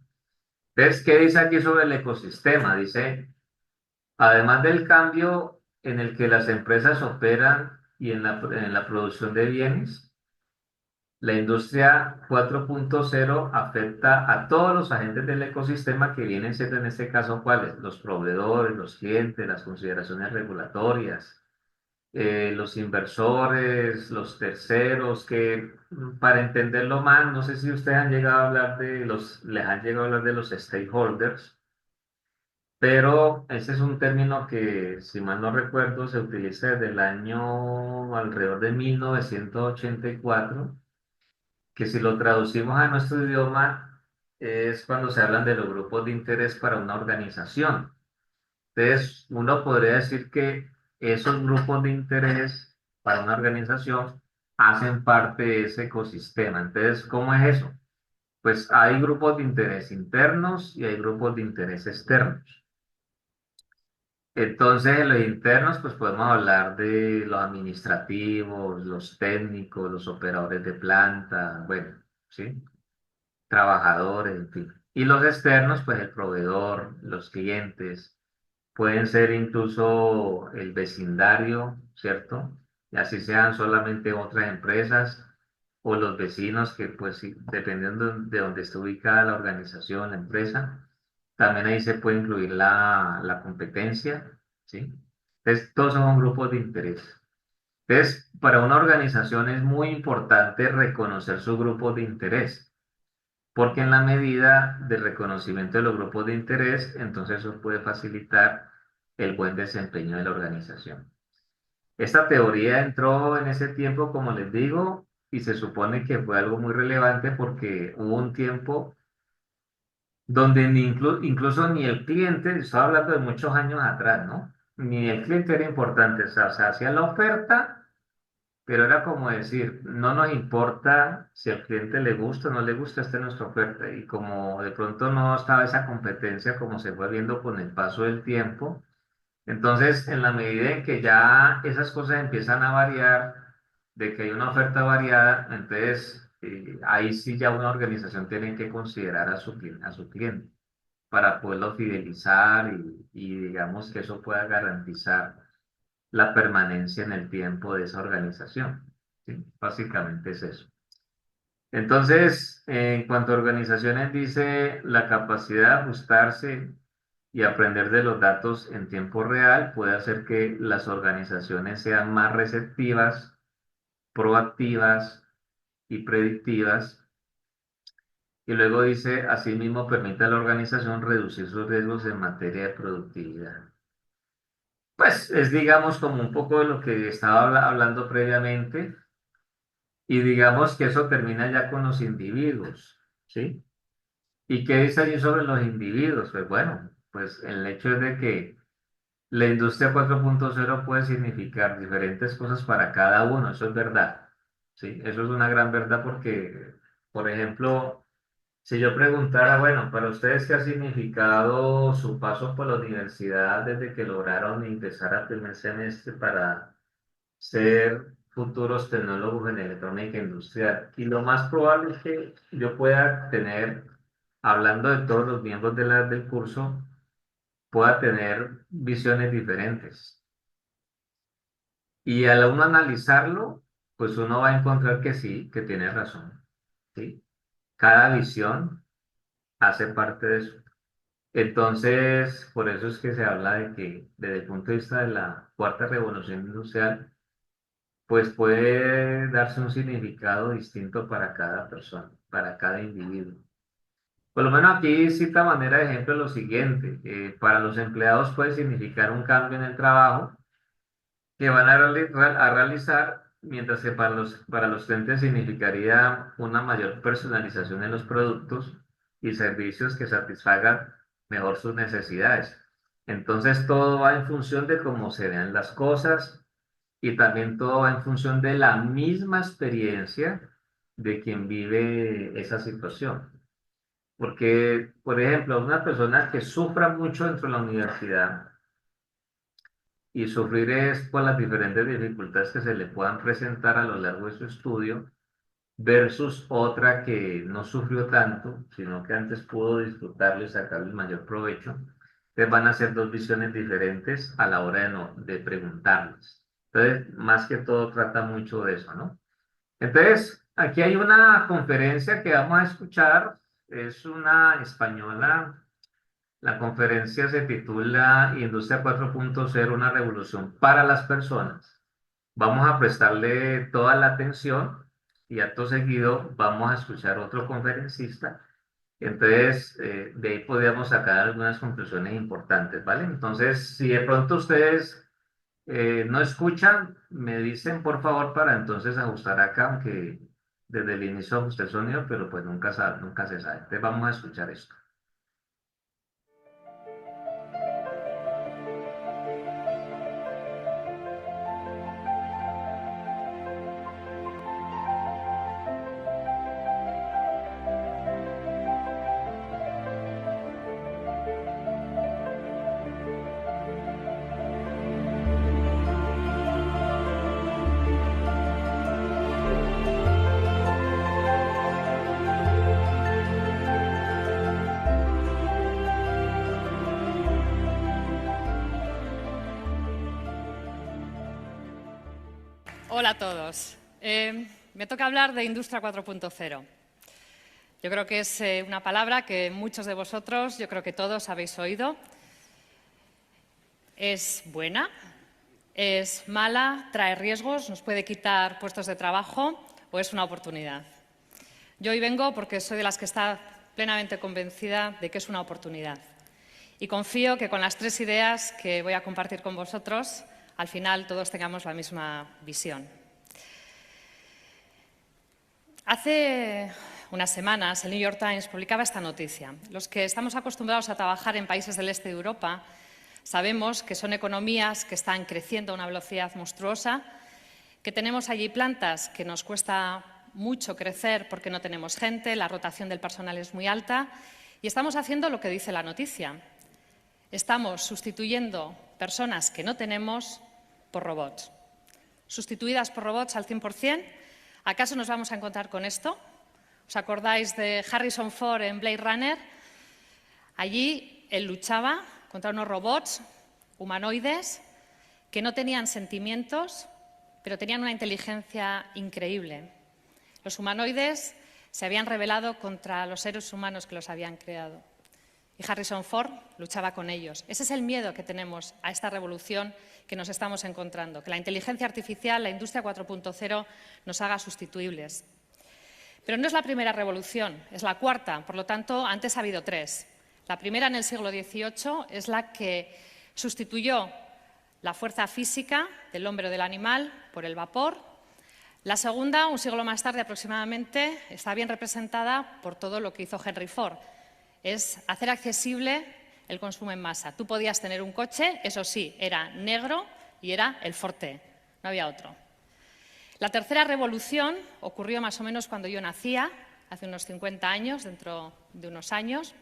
Entonces, ¿qué dice aquí sobre el ecosistema? Dice, además del cambio en el que las empresas operan y en la producción de bienes, la industria 4.0 afecta a todos los agentes del ecosistema que vienen siendo en este caso, ¿cuáles? Los proveedores, los clientes, las consideraciones regulatorias, los inversores, los terceros, que para entenderlo más, no sé si ustedes han llegado a hablar les han llegado a hablar de los stakeholders, pero ese es un término que, si mal no recuerdo, se utiliza desde el año alrededor de 1984, que si lo traducimos a nuestro idioma es cuando se hablan de los grupos de interés para una organización. Entonces, uno podría decir que esos grupos de interés para una organización hacen parte de ese ecosistema. Entonces, ¿cómo es eso? Pues hay grupos de interés internos y hay grupos de interés externos. Entonces, en los internos, pues podemos hablar de los administrativos, los técnicos, los operadores de planta, bueno, ¿sí? Trabajadores, en fin. Y los externos, pues el proveedor, los clientes. Pueden ser incluso el vecindario, ¿cierto? Y así sean solamente otras empresas o los vecinos que, pues, sí, dependiendo de donde esté ubicada la organización, la empresa, también ahí se puede incluir la competencia, ¿sí? Entonces, todos son grupos de interés. Entonces, para una organización es muy importante reconocer su grupo de interés. porque en la medida del reconocimiento de los grupos de interés, entonces eso puede facilitar el buen desempeño de la organización. Esta teoría entró en ese tiempo, como les digo, y se supone que fue algo muy relevante porque hubo un tiempo donde incluso ni el cliente, estoy hablando de muchos años atrás, ¿no? Ni el cliente era importante, o sea, hacía la oferta, pero era como decir, no nos importa si al cliente le gusta o no le gusta, esta es nuestra oferta. Y como de pronto no estaba esa competencia como se fue viendo con el paso del tiempo, entonces en la medida en que ya esas cosas empiezan a variar, de que hay una oferta variada, entonces ahí sí ya una organización tiene que considerar a su cliente para poderlo fidelizar y digamos que eso pueda garantizar la permanencia en el tiempo de esa organización. ¿Sí? Básicamente es eso. Entonces, en cuanto a organizaciones, dice la capacidad de ajustarse y aprender de los datos en tiempo real puede hacer que las organizaciones sean más receptivas, proactivas y predictivas. Y luego dice, asimismo, permite a la organización reducir sus riesgos en materia de productividad. Pues es, digamos, como un poco de lo que estaba hablando previamente, y digamos que eso termina ya con los individuos, ¿sí? ¿Y qué dice allí sobre los individuos? Pues bueno, pues el hecho es de que la industria 4.0 puede significar diferentes cosas para cada uno, eso es verdad, ¿sí? Eso es una gran verdad porque, por ejemplo, si yo preguntara, bueno, para ustedes, ¿qué ha significado su paso por la universidad desde que lograron ingresar al primer semestre para ser futuros tecnólogos en electrónica industrial? Y lo más probable es que yo pueda tener, hablando de todos los miembros del curso, pueda tener visiones diferentes. Y al uno analizarlo, pues uno va a encontrar que sí, que tiene razón, ¿sí? Cada visión hace parte de eso. Entonces, por eso es que se habla de que desde el punto de vista de la cuarta revolución industrial, pues puede darse un significado distinto para cada persona, para cada individuo. Por lo menos aquí cita manera de ejemplo lo siguiente: para los empleados puede significar un cambio en el trabajo que van a realizar, mientras que para los clientes significaría una mayor personalización en los productos y servicios que satisfagan mejor sus necesidades. Entonces todo va en función de cómo se vean las cosas y también todo va en función de la misma experiencia de quien vive esa situación. Porque, por ejemplo, una persona que sufra mucho dentro de la universidad, y sufrir es por las diferentes dificultades que se le puedan presentar a lo largo de su estudio, versus otra que no sufrió tanto, sino que antes pudo disfrutarlo y sacarle el mayor provecho. Entonces van a ser dos visiones diferentes a la hora de, no, de preguntarles. Entonces, más que todo trata mucho de eso, ¿no? Entonces, aquí hay una conferencia que vamos a escuchar, es una española. La conferencia se titula Industria 4.0, una revolución para las personas. Vamos a prestarle toda la atención y acto seguido vamos a escuchar otro conferencista. Entonces, de ahí podríamos sacar algunas conclusiones importantes, ¿vale? Entonces, si de pronto ustedes no escuchan, me dicen por favor para entonces ajustar acá, aunque desde el inicio ajusté el sonido, pero pues nunca se sabe. Entonces, vamos a escuchar esto. Hola a todos. Me toca hablar de Industria 4.0. Yo creo que es una palabra que muchos de vosotros, yo creo que todos habéis oído. ¿Es buena? ¿Es mala? ¿Trae riesgos? ¿Nos puede quitar puestos de trabajo? ¿O es una oportunidad? Yo hoy vengo porque soy de las que está plenamente convencida de que es una oportunidad. Y confío que con las 3 ideas que voy a compartir con vosotros, al final todos tengamos la misma visión. Hace unas semanas el New York Times publicaba esta noticia. Los que estamos acostumbrados a trabajar en países del este de Europa sabemos que son economías que están creciendo a una velocidad monstruosa, que tenemos allí plantas que nos cuesta mucho crecer porque no tenemos gente, la rotación del personal es muy alta y estamos haciendo lo que dice la noticia. Estamos sustituyendo personas que no tenemos por robots. Sustituidas por robots al 100%. ¿Acaso nos vamos a encontrar con esto? ¿Os acordáis de Harrison Ford en Blade Runner? Allí él luchaba contra unos robots humanoides que no tenían sentimientos, pero tenían una inteligencia increíble. Los humanoides se habían rebelado contra los seres humanos que los habían creado. Y Harrison Ford luchaba con ellos. Ese es el miedo que tenemos a esta revolución que nos estamos encontrando, que la inteligencia artificial, la industria 4.0, nos haga sustituibles. Pero no es la primera revolución, es la cuarta. Por lo tanto, antes ha habido 3. La primera, en el siglo XVIII, es la que sustituyó la fuerza física del hombre o del animal por el vapor. La segunda, un siglo más tarde aproximadamente, está bien representada por todo lo que hizo Henry Ford. Es hacer accesible el consumo en masa. Tú podías tener un coche, eso sí, era negro y era el Forte, no había otro. La tercera revolución ocurrió más o menos cuando yo nacía, hace unos 50 años, dentro de unos años.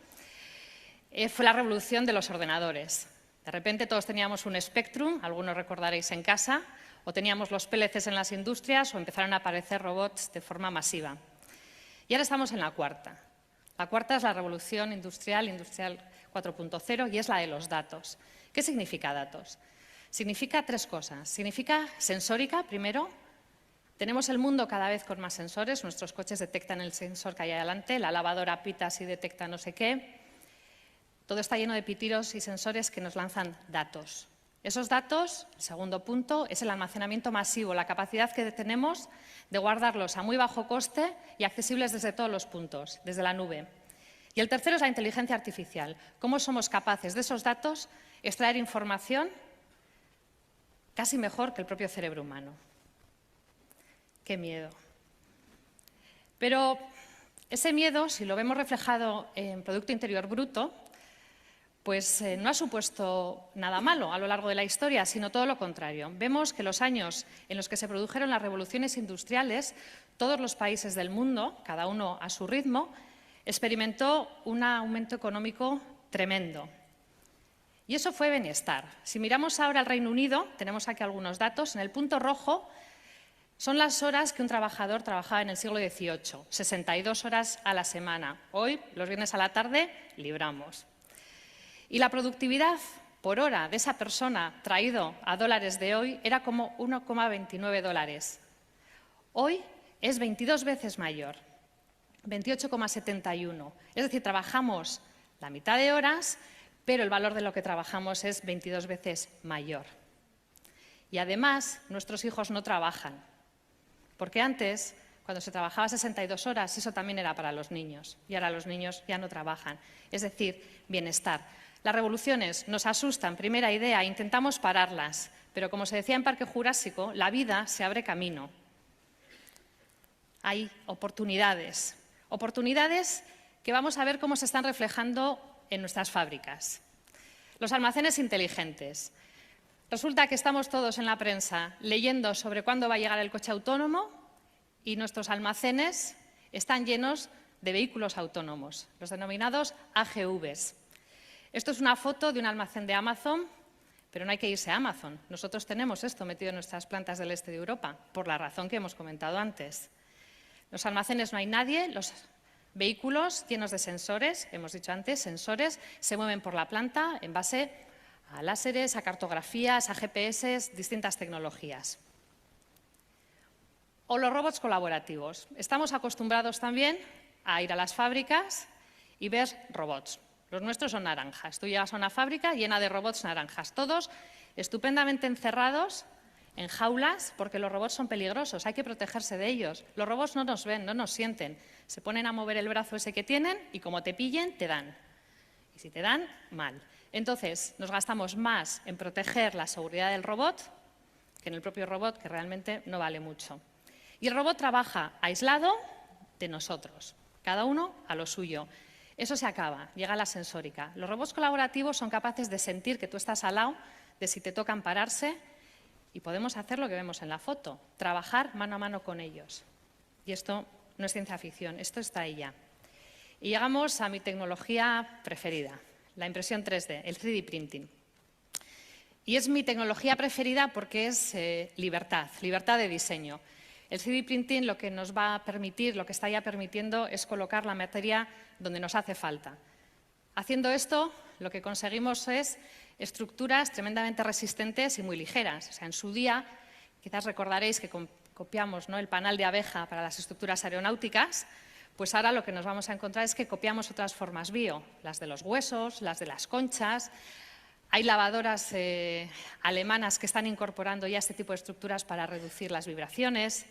Fue la revolución de los ordenadores. De repente todos teníamos un Spectrum, algunos recordaréis en casa, o teníamos los PLCs en las industrias o empezaron a aparecer robots de forma masiva. Y ahora estamos en la cuarta. La cuarta es la revolución industrial 4.0 y es la de los datos. ¿Qué significa datos? Significa 3 cosas. Significa sensórica, primero. Tenemos el mundo cada vez con más sensores. Nuestros coches detectan el sensor que hay adelante, la lavadora pita si detecta no sé qué. Todo está lleno de pitidos y sensores que nos lanzan datos. Esos datos, el segundo punto, es el almacenamiento masivo, la capacidad que tenemos de guardarlos a muy bajo coste y accesibles desde todos los puntos, desde la nube. Y el tercero es la inteligencia artificial. ¿Cómo somos capaces de esos datos extraer información casi mejor que el propio cerebro humano? ¡Qué miedo! Pero ese miedo, si lo vemos reflejado en Producto Interior Bruto, pues no ha supuesto nada malo a lo largo de la historia, sino todo lo contrario. Vemos que los años en los que se produjeron las revoluciones industriales, todos los países del mundo, cada uno a su ritmo, experimentó un aumento económico tremendo. Y eso fue bienestar. Si miramos ahora al Reino Unido, tenemos aquí algunos datos. En el punto rojo son las horas que un trabajador trabajaba en el siglo XVIII, 62 horas a la semana. Hoy, los viernes a la tarde, libramos. Y la productividad por hora de esa persona traído a dólares de hoy era como 1,29 dólares. Hoy es 22 veces mayor, 28,71. Es decir, trabajamos la mitad de horas, pero el valor de lo que trabajamos es 22 veces mayor. Y además, nuestros hijos no trabajan, porque antes, cuando se trabajaba 62 horas, eso también era para los niños, y ahora los niños ya no trabajan. Es decir, bienestar. Las revoluciones nos asustan, primera idea, intentamos pararlas, pero como se decía en Parque Jurásico, la vida se abre camino. Hay oportunidades, oportunidades que vamos a ver cómo se están reflejando en nuestras fábricas. Los almacenes inteligentes. Resulta que estamos todos en la prensa leyendo sobre cuándo va a llegar el coche autónomo y nuestros almacenes están llenos de vehículos autónomos, los denominados AGVs. Esto es una foto de un almacén de Amazon, pero no hay que irse a Amazon. Nosotros tenemos esto metido en nuestras plantas del este de Europa, por la razón que hemos comentado antes. En los almacenes no hay nadie, los vehículos llenos de sensores, hemos dicho antes, sensores, se mueven por la planta en base a láseres, a cartografías, a GPS, distintas tecnologías. O los robots colaborativos. Estamos acostumbrados también a ir a las fábricas y ver robots. Los nuestros son naranjas. Tú llegas a una fábrica llena de robots naranjas, todos estupendamente encerrados en jaulas, porque los robots son peligrosos, hay que protegerse de ellos. Los robots no nos ven, no nos sienten, Se ponen a mover el brazo ese que tienen y como te pillen, te dan. Y si te dan, mal. Entonces, nos gastamos más en proteger la seguridad del robot que en el propio robot, que realmente no vale mucho. Y el robot trabaja aislado de nosotros, cada uno a lo suyo. Eso se acaba, llega la sensórica. Los robots colaborativos son capaces de sentir que tú estás al lado, de si te tocan pararse, y podemos hacer lo que vemos en la foto, trabajar mano a mano con ellos. Y esto no es ciencia ficción, esto está ahí ya. Y llegamos a mi tecnología preferida, la impresión 3D, el 3D printing. Y es mi tecnología preferida porque es libertad de diseño. El 3D printing lo que nos va a permitir, lo que está ya permitiendo, es colocar la materia donde nos hace falta. Haciendo esto, lo que conseguimos es estructuras tremendamente resistentes y muy ligeras. O sea, en su día, quizás recordaréis que copiamos, ¿no?, el panal de abeja para las estructuras aeronáuticas, pues ahora lo que nos vamos a encontrar es que copiamos otras formas bio, las de los huesos, las de las conchas. Hay lavadoras alemanas que están incorporando ya este tipo de estructuras para reducir las vibraciones.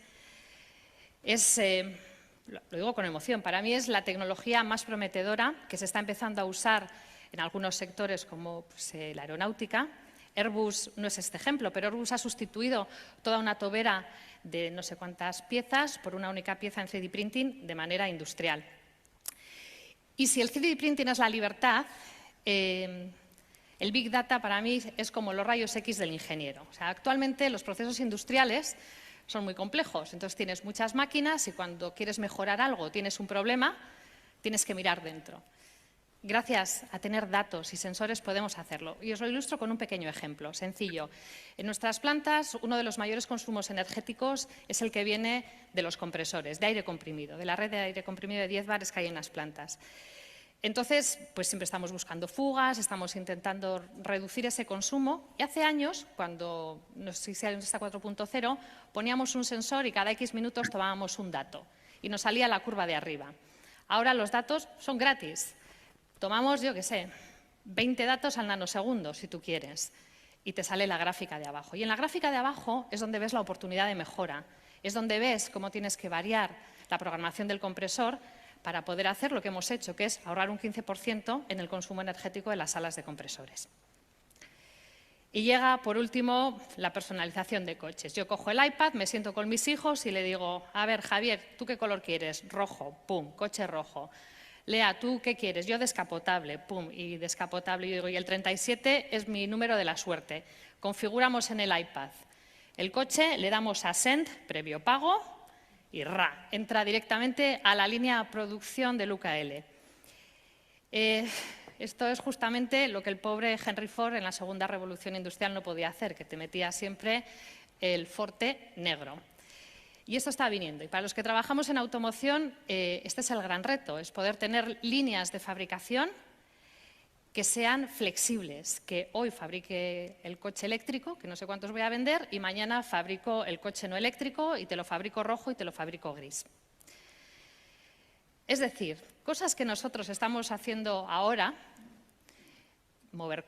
Lo digo con emoción, para mí es la tecnología más prometedora que se está empezando a usar en algunos sectores como pues, la aeronáutica. Airbus no es este ejemplo, pero Airbus ha sustituido toda una tobera de no sé cuántas piezas por una única pieza en 3D printing de manera industrial. Y si el 3D printing es la libertad, el Big Data para mí es como los rayos X del ingeniero. O sea, actualmente los procesos industriales son muy complejos, entonces tienes muchas máquinas y cuando quieres mejorar algo, tienes un problema, tienes que mirar dentro. Gracias a tener datos y sensores podemos hacerlo. Y os lo ilustro con un pequeño ejemplo, sencillo. En nuestras plantas, uno de los mayores consumos energéticos es el que viene de los compresores, de aire comprimido, de la red de aire comprimido de 10 bares que hay en las plantas. Entonces, pues siempre estamos buscando fugas, estamos intentando reducir ese consumo. Y hace años, cuando no sé si está 4.0, poníamos un sensor y cada X minutos tomábamos un dato y nos salía la curva de arriba. Ahora los datos son gratis. Tomamos, yo qué sé, 20 datos al nanosegundo, si tú quieres, y te sale la gráfica de abajo. Y en la gráfica de abajo es donde ves la oportunidad de mejora, es donde ves cómo tienes que variar la programación del compresor para poder hacer lo que hemos hecho, que es ahorrar un 15% en el consumo energético de las salas de compresores. Y llega, por último, la personalización de coches. Yo cojo el iPad, me siento con mis hijos y le digo, a ver, Javier, ¿tú qué color quieres? Rojo, pum, coche rojo. Lea, ¿tú qué quieres? Yo descapotable, pum, y descapotable. Y digo, y el 37 es mi número de la suerte. Configuramos en el iPad el coche, le damos a Send, previo pago, y ¡ra! Entra directamente a la línea producción del UKL. Esto es justamente lo que el pobre Henry Ford en la segunda revolución industrial no podía hacer, que te metía siempre el forte negro. Y esto está viniendo. Y para los que trabajamos en automoción, este es el gran reto, es poder tener líneas de fabricación que sean flexibles, que hoy fabrique el coche eléctrico, que no sé cuántos voy a vender, y mañana fabrico el coche no eléctrico y te lo fabrico rojo y te lo fabrico gris. Es decir, cosas que nosotros estamos haciendo ahora, mover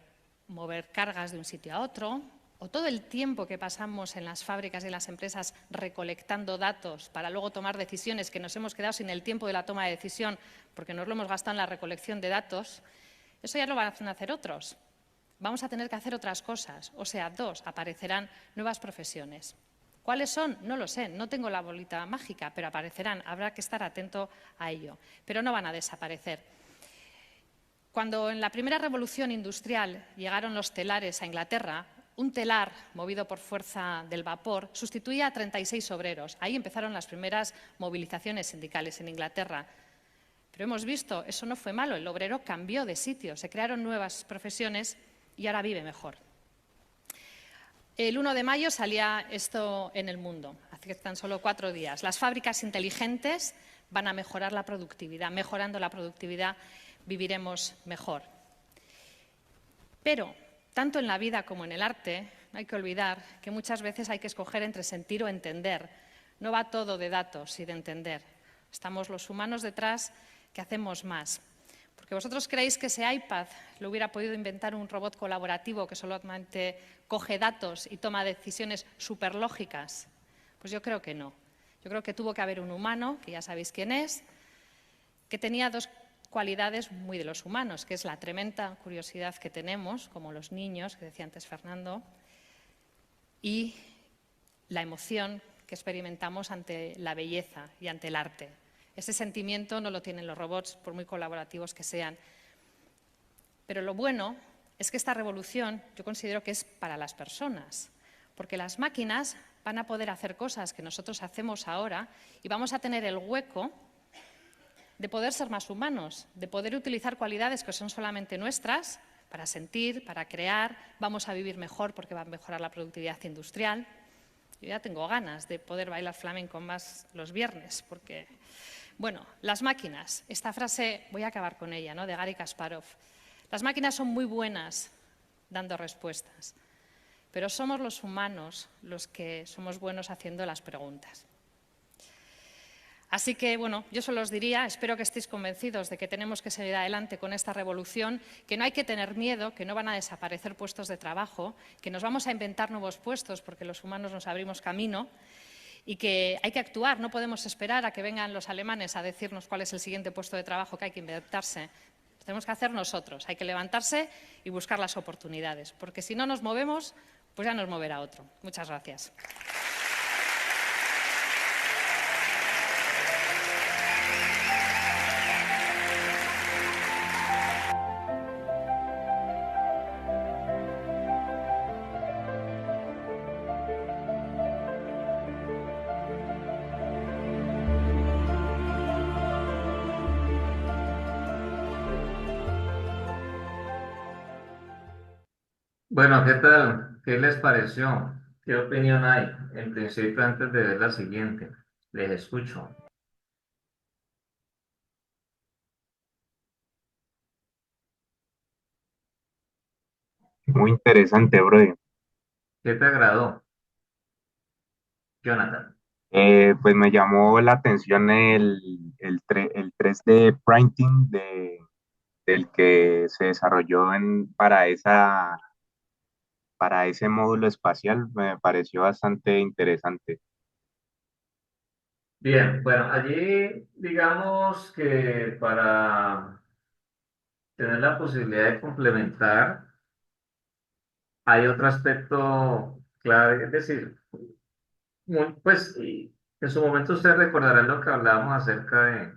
cargas de un sitio a otro, o todo el tiempo que pasamos en las fábricas y en las empresas recolectando datos para luego tomar decisiones, que nos hemos quedado sin el tiempo de la toma de decisión porque nos lo hemos gastado en la recolección de datos, eso ya lo van a hacer otros. Vamos a tener que hacer otras cosas, o sea, aparecerán nuevas profesiones. ¿Cuáles son? No lo sé, no tengo la bolita mágica, pero aparecerán, habrá que estar atento a ello, pero no van a desaparecer. Cuando en la primera revolución industrial llegaron los telares a Inglaterra, un telar movido por fuerza del vapor sustituía a 36 obreros. Ahí empezaron las primeras movilizaciones sindicales en Inglaterra. Pero hemos visto, eso no fue malo, el obrero cambió de sitio, se crearon nuevas profesiones y ahora vive mejor. El 1 de mayo salía esto en El Mundo, hace tan solo 4 días. Las fábricas inteligentes van a mejorar la productividad. Mejorando la productividad viviremos mejor. Pero tanto en la vida como en el arte, no hay que olvidar que muchas veces hay que escoger entre sentir o entender. No va todo de datos y de entender. Estamos los humanos detrás que hacemos más. Porque vosotros creéis que ese iPad lo hubiera podido inventar un robot colaborativo que solamente coge datos y toma decisiones superlógicas. Pues yo creo que no. Yo creo que tuvo que haber un humano, que ya sabéis quién es, que tenía dos cualidades muy de los humanos, que es la tremenda curiosidad que tenemos, como los niños, que decía antes Fernando, y la emoción que experimentamos ante la belleza y ante el arte. Ese sentimiento no lo tienen los robots, por muy colaborativos que sean. Pero lo bueno es que esta revolución yo considero que es para las personas, porque las máquinas van a poder hacer cosas que nosotros hacemos ahora y vamos a tener el hueco de poder ser más humanos, de poder utilizar cualidades que son solamente nuestras para sentir, para crear, vamos a vivir mejor porque va a mejorar la productividad industrial. Yo ya tengo ganas de poder bailar flamenco más los viernes, porque, bueno, las máquinas, esta frase, voy a acabar con ella, ¿no?, de Garry Kasparov. Las máquinas son muy buenas dando respuestas, pero somos los humanos los que somos buenos haciendo las preguntas. Así que, bueno, yo solo os diría, espero que estéis convencidos de que tenemos que seguir adelante con esta revolución, que no hay que tener miedo, que no van a desaparecer puestos de trabajo, que nos vamos a inventar nuevos puestos porque los humanos nos abrimos camino y que hay que actuar, no podemos esperar a que vengan los alemanes a decirnos cuál es el siguiente puesto de trabajo que hay que inventarse. Lo tenemos que hacer nosotros, hay que levantarse y buscar las oportunidades, porque si no nos movemos, pues ya nos moverá otro. Muchas gracias. Bueno, ¿qué tal? ¿Qué les pareció? ¿Qué opinión hay? En principio, antes de ver la siguiente, les escucho. Muy interesante, brother. ¿Qué te agradó, Jonathan? Pues me llamó la atención el 3D printing del que se desarrolló para ese módulo espacial. Me pareció bastante interesante. Bien, bueno, allí digamos que para tener la posibilidad de complementar, hay otro aspecto clave, es decir, pues en su momento ustedes recordarán lo que hablábamos acerca de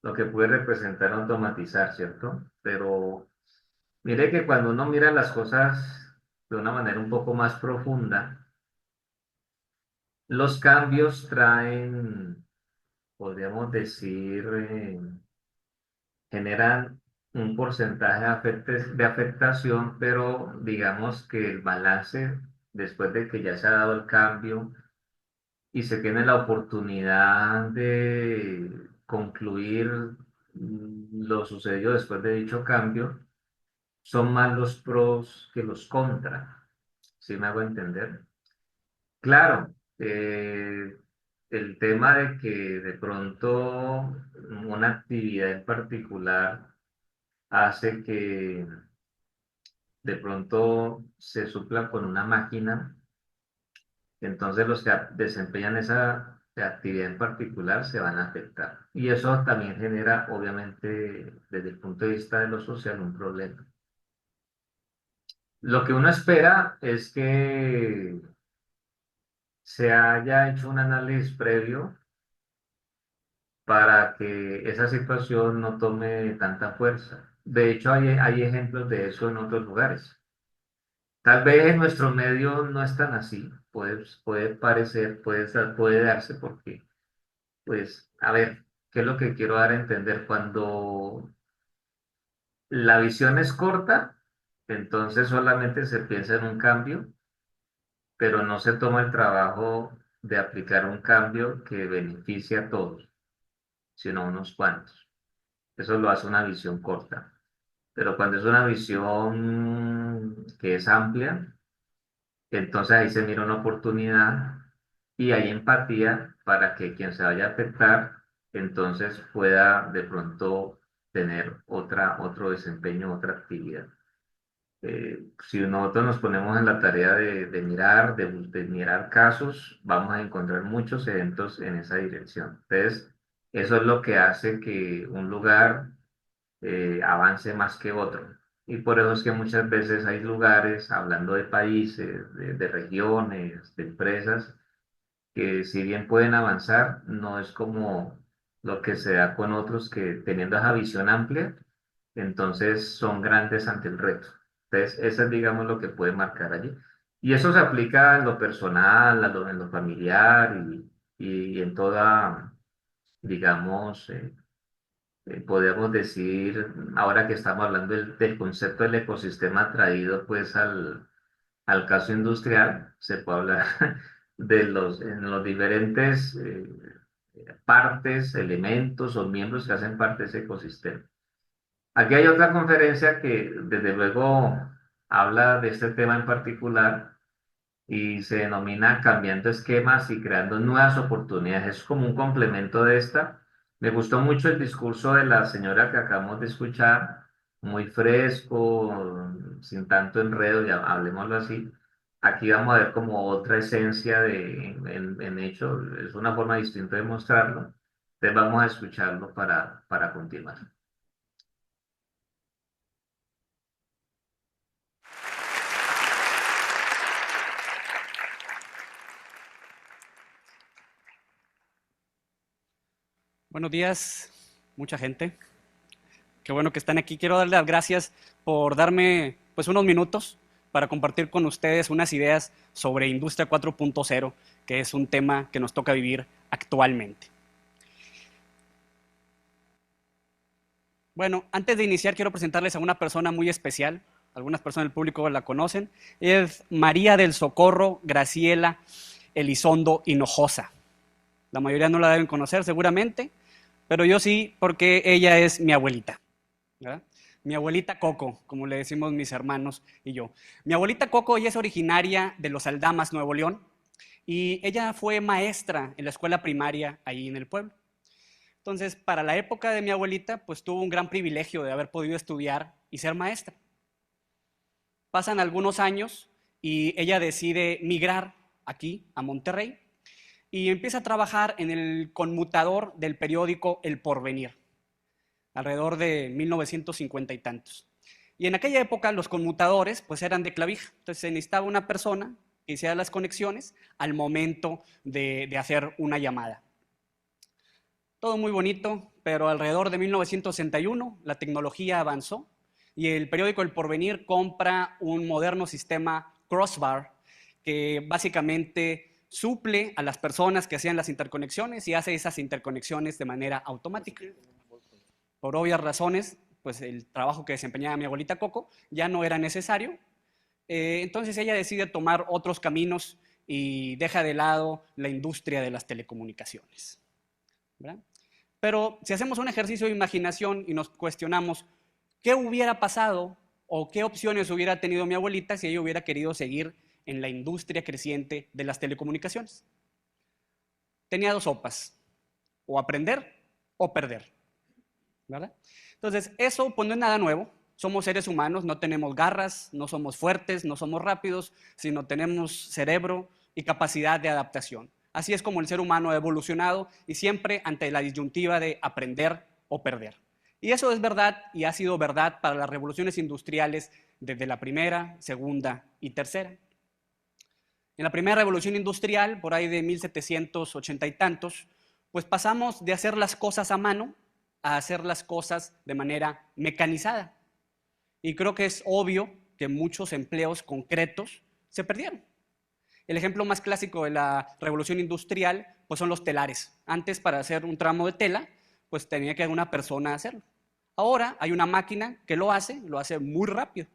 lo que puede representar automatizar, ¿cierto? Pero mire que cuando uno mira las cosas de una manera un poco más profunda, los cambios traen, podríamos decir, generan un porcentaje de afectación, pero digamos que el balance, después de que ya se ha dado el cambio y se tiene la oportunidad de concluir lo sucedido después de dicho cambio, son más los pros que los contra. ¿Sí me hago entender? Claro, el tema de que de pronto una actividad en particular hace que de pronto se supla con una máquina, entonces los que desempeñan esa actividad en particular se van a afectar. Y eso también genera, obviamente, desde el punto de vista de lo social, un problema. Lo que uno espera es que se haya hecho un análisis previo para que esa situación no tome tanta fuerza. De hecho, hay ejemplos de eso en otros lugares. Tal vez en nuestro medio no es tan así, puede parecer, puede darse porque, pues, a ver, ¿qué es lo que quiero dar a entender? Cuando la visión es corta, entonces solamente se piensa en un cambio, pero no se toma el trabajo de aplicar un cambio que beneficie a todos, sino a unos cuantos. Eso lo hace una visión corta. Pero cuando es una visión que es amplia, entonces ahí se mira una oportunidad y hay empatía para que quien se vaya a afectar, entonces pueda de pronto tener otro desempeño, otra actividad. Si nosotros nos ponemos en la tarea de mirar, de mirar casos, vamos a encontrar muchos eventos en esa dirección. Entonces, Eso es lo que hace que un lugar avance más que otro. Y por eso es que muchas veces hay lugares, hablando de países, de regiones, de empresas, que si bien pueden avanzar, no es como lo que se da con otros que teniendo esa visión amplia, entonces son grandes ante el reto. Entonces, eso es, digamos, lo que puede marcar allí. Y eso se aplica en lo personal, en lo familiar y en toda, digamos, podríamos decir, ahora que estamos hablando del concepto del ecosistema traído pues al caso industrial, se puede hablar en los diferentes partes, elementos o miembros que hacen parte de ese ecosistema. Aquí hay otra conferencia que desde luego habla de este tema en particular y se denomina Cambiando esquemas y creando nuevas oportunidades. Es como un complemento de esta. Me gustó mucho el discurso de la señora que acabamos de escuchar, muy fresco, sin tanto enredo, ya hablemoslo así. Aquí vamos a ver como otra esencia en hecho, es una forma distinta de mostrarlo. Entonces vamos a escucharlo para continuar. Buenos días, mucha gente. Qué bueno que están aquí. Quiero darles las gracias por darme pues unos minutos para compartir con ustedes unas ideas sobre Industria 4.0, que es un tema que nos toca vivir actualmente. Bueno, antes de iniciar quiero presentarles a una persona muy especial. Algunas personas del público la conocen. Es María del Socorro Graciela Elizondo Hinojosa. La mayoría no la deben conocer seguramente, pero yo sí, porque ella es mi abuelita, ¿verdad? Mi abuelita Coco, como le decimos mis hermanos y yo. Mi abuelita Coco, ella es originaria de Los Aldamas, Nuevo León, y ella fue maestra en la escuela primaria ahí en el pueblo. Entonces, para la época de mi abuelita, pues tuvo un gran privilegio de haber podido estudiar y ser maestra. Pasan algunos años y ella decide migrar aquí, a Monterrey, y empieza a trabajar en el conmutador del periódico El Porvenir, alrededor de 1950 y tantos. Y en aquella época los conmutadores pues eran de clavija, entonces se necesitaba una persona que hiciera las conexiones al momento de hacer una llamada. Todo muy bonito, pero alrededor de 1961 la tecnología avanzó y el periódico El Porvenir compra un moderno sistema Crossbar que básicamente suple a las personas que hacían las interconexiones y hace esas interconexiones de manera automática. Por obvias razones, pues el trabajo que desempeñaba mi abuelita Coco ya no era necesario. Entonces ella decide tomar otros caminos y deja de lado la industria de las telecomunicaciones, ¿verdad? Pero si hacemos un ejercicio de imaginación y nos cuestionamos qué hubiera pasado o qué opciones hubiera tenido mi abuelita si ella hubiera querido seguir en la industria creciente de las telecomunicaciones. Tenía dos sopas, o aprender o perder, ¿verdad? Entonces, eso pues no es nada nuevo. Somos seres humanos, no tenemos garras, no somos fuertes, no somos rápidos, sino tenemos cerebro y capacidad de adaptación. Así es como el ser humano ha evolucionado y siempre ante la disyuntiva de aprender o perder. Y eso es verdad y ha sido verdad para las revoluciones industriales desde la primera, segunda y tercera. En la primera revolución industrial, por ahí de 1780 y tantos, pues pasamos de hacer las cosas a mano a hacer las cosas de manera mecanizada. Y creo que es obvio que muchos empleos concretos se perdieron. El ejemplo más clásico de la revolución industrial pues son los telares. Antes, para hacer un tramo de tela, pues tenía que una persona hacerlo. Ahora hay una máquina que lo hace muy rápido.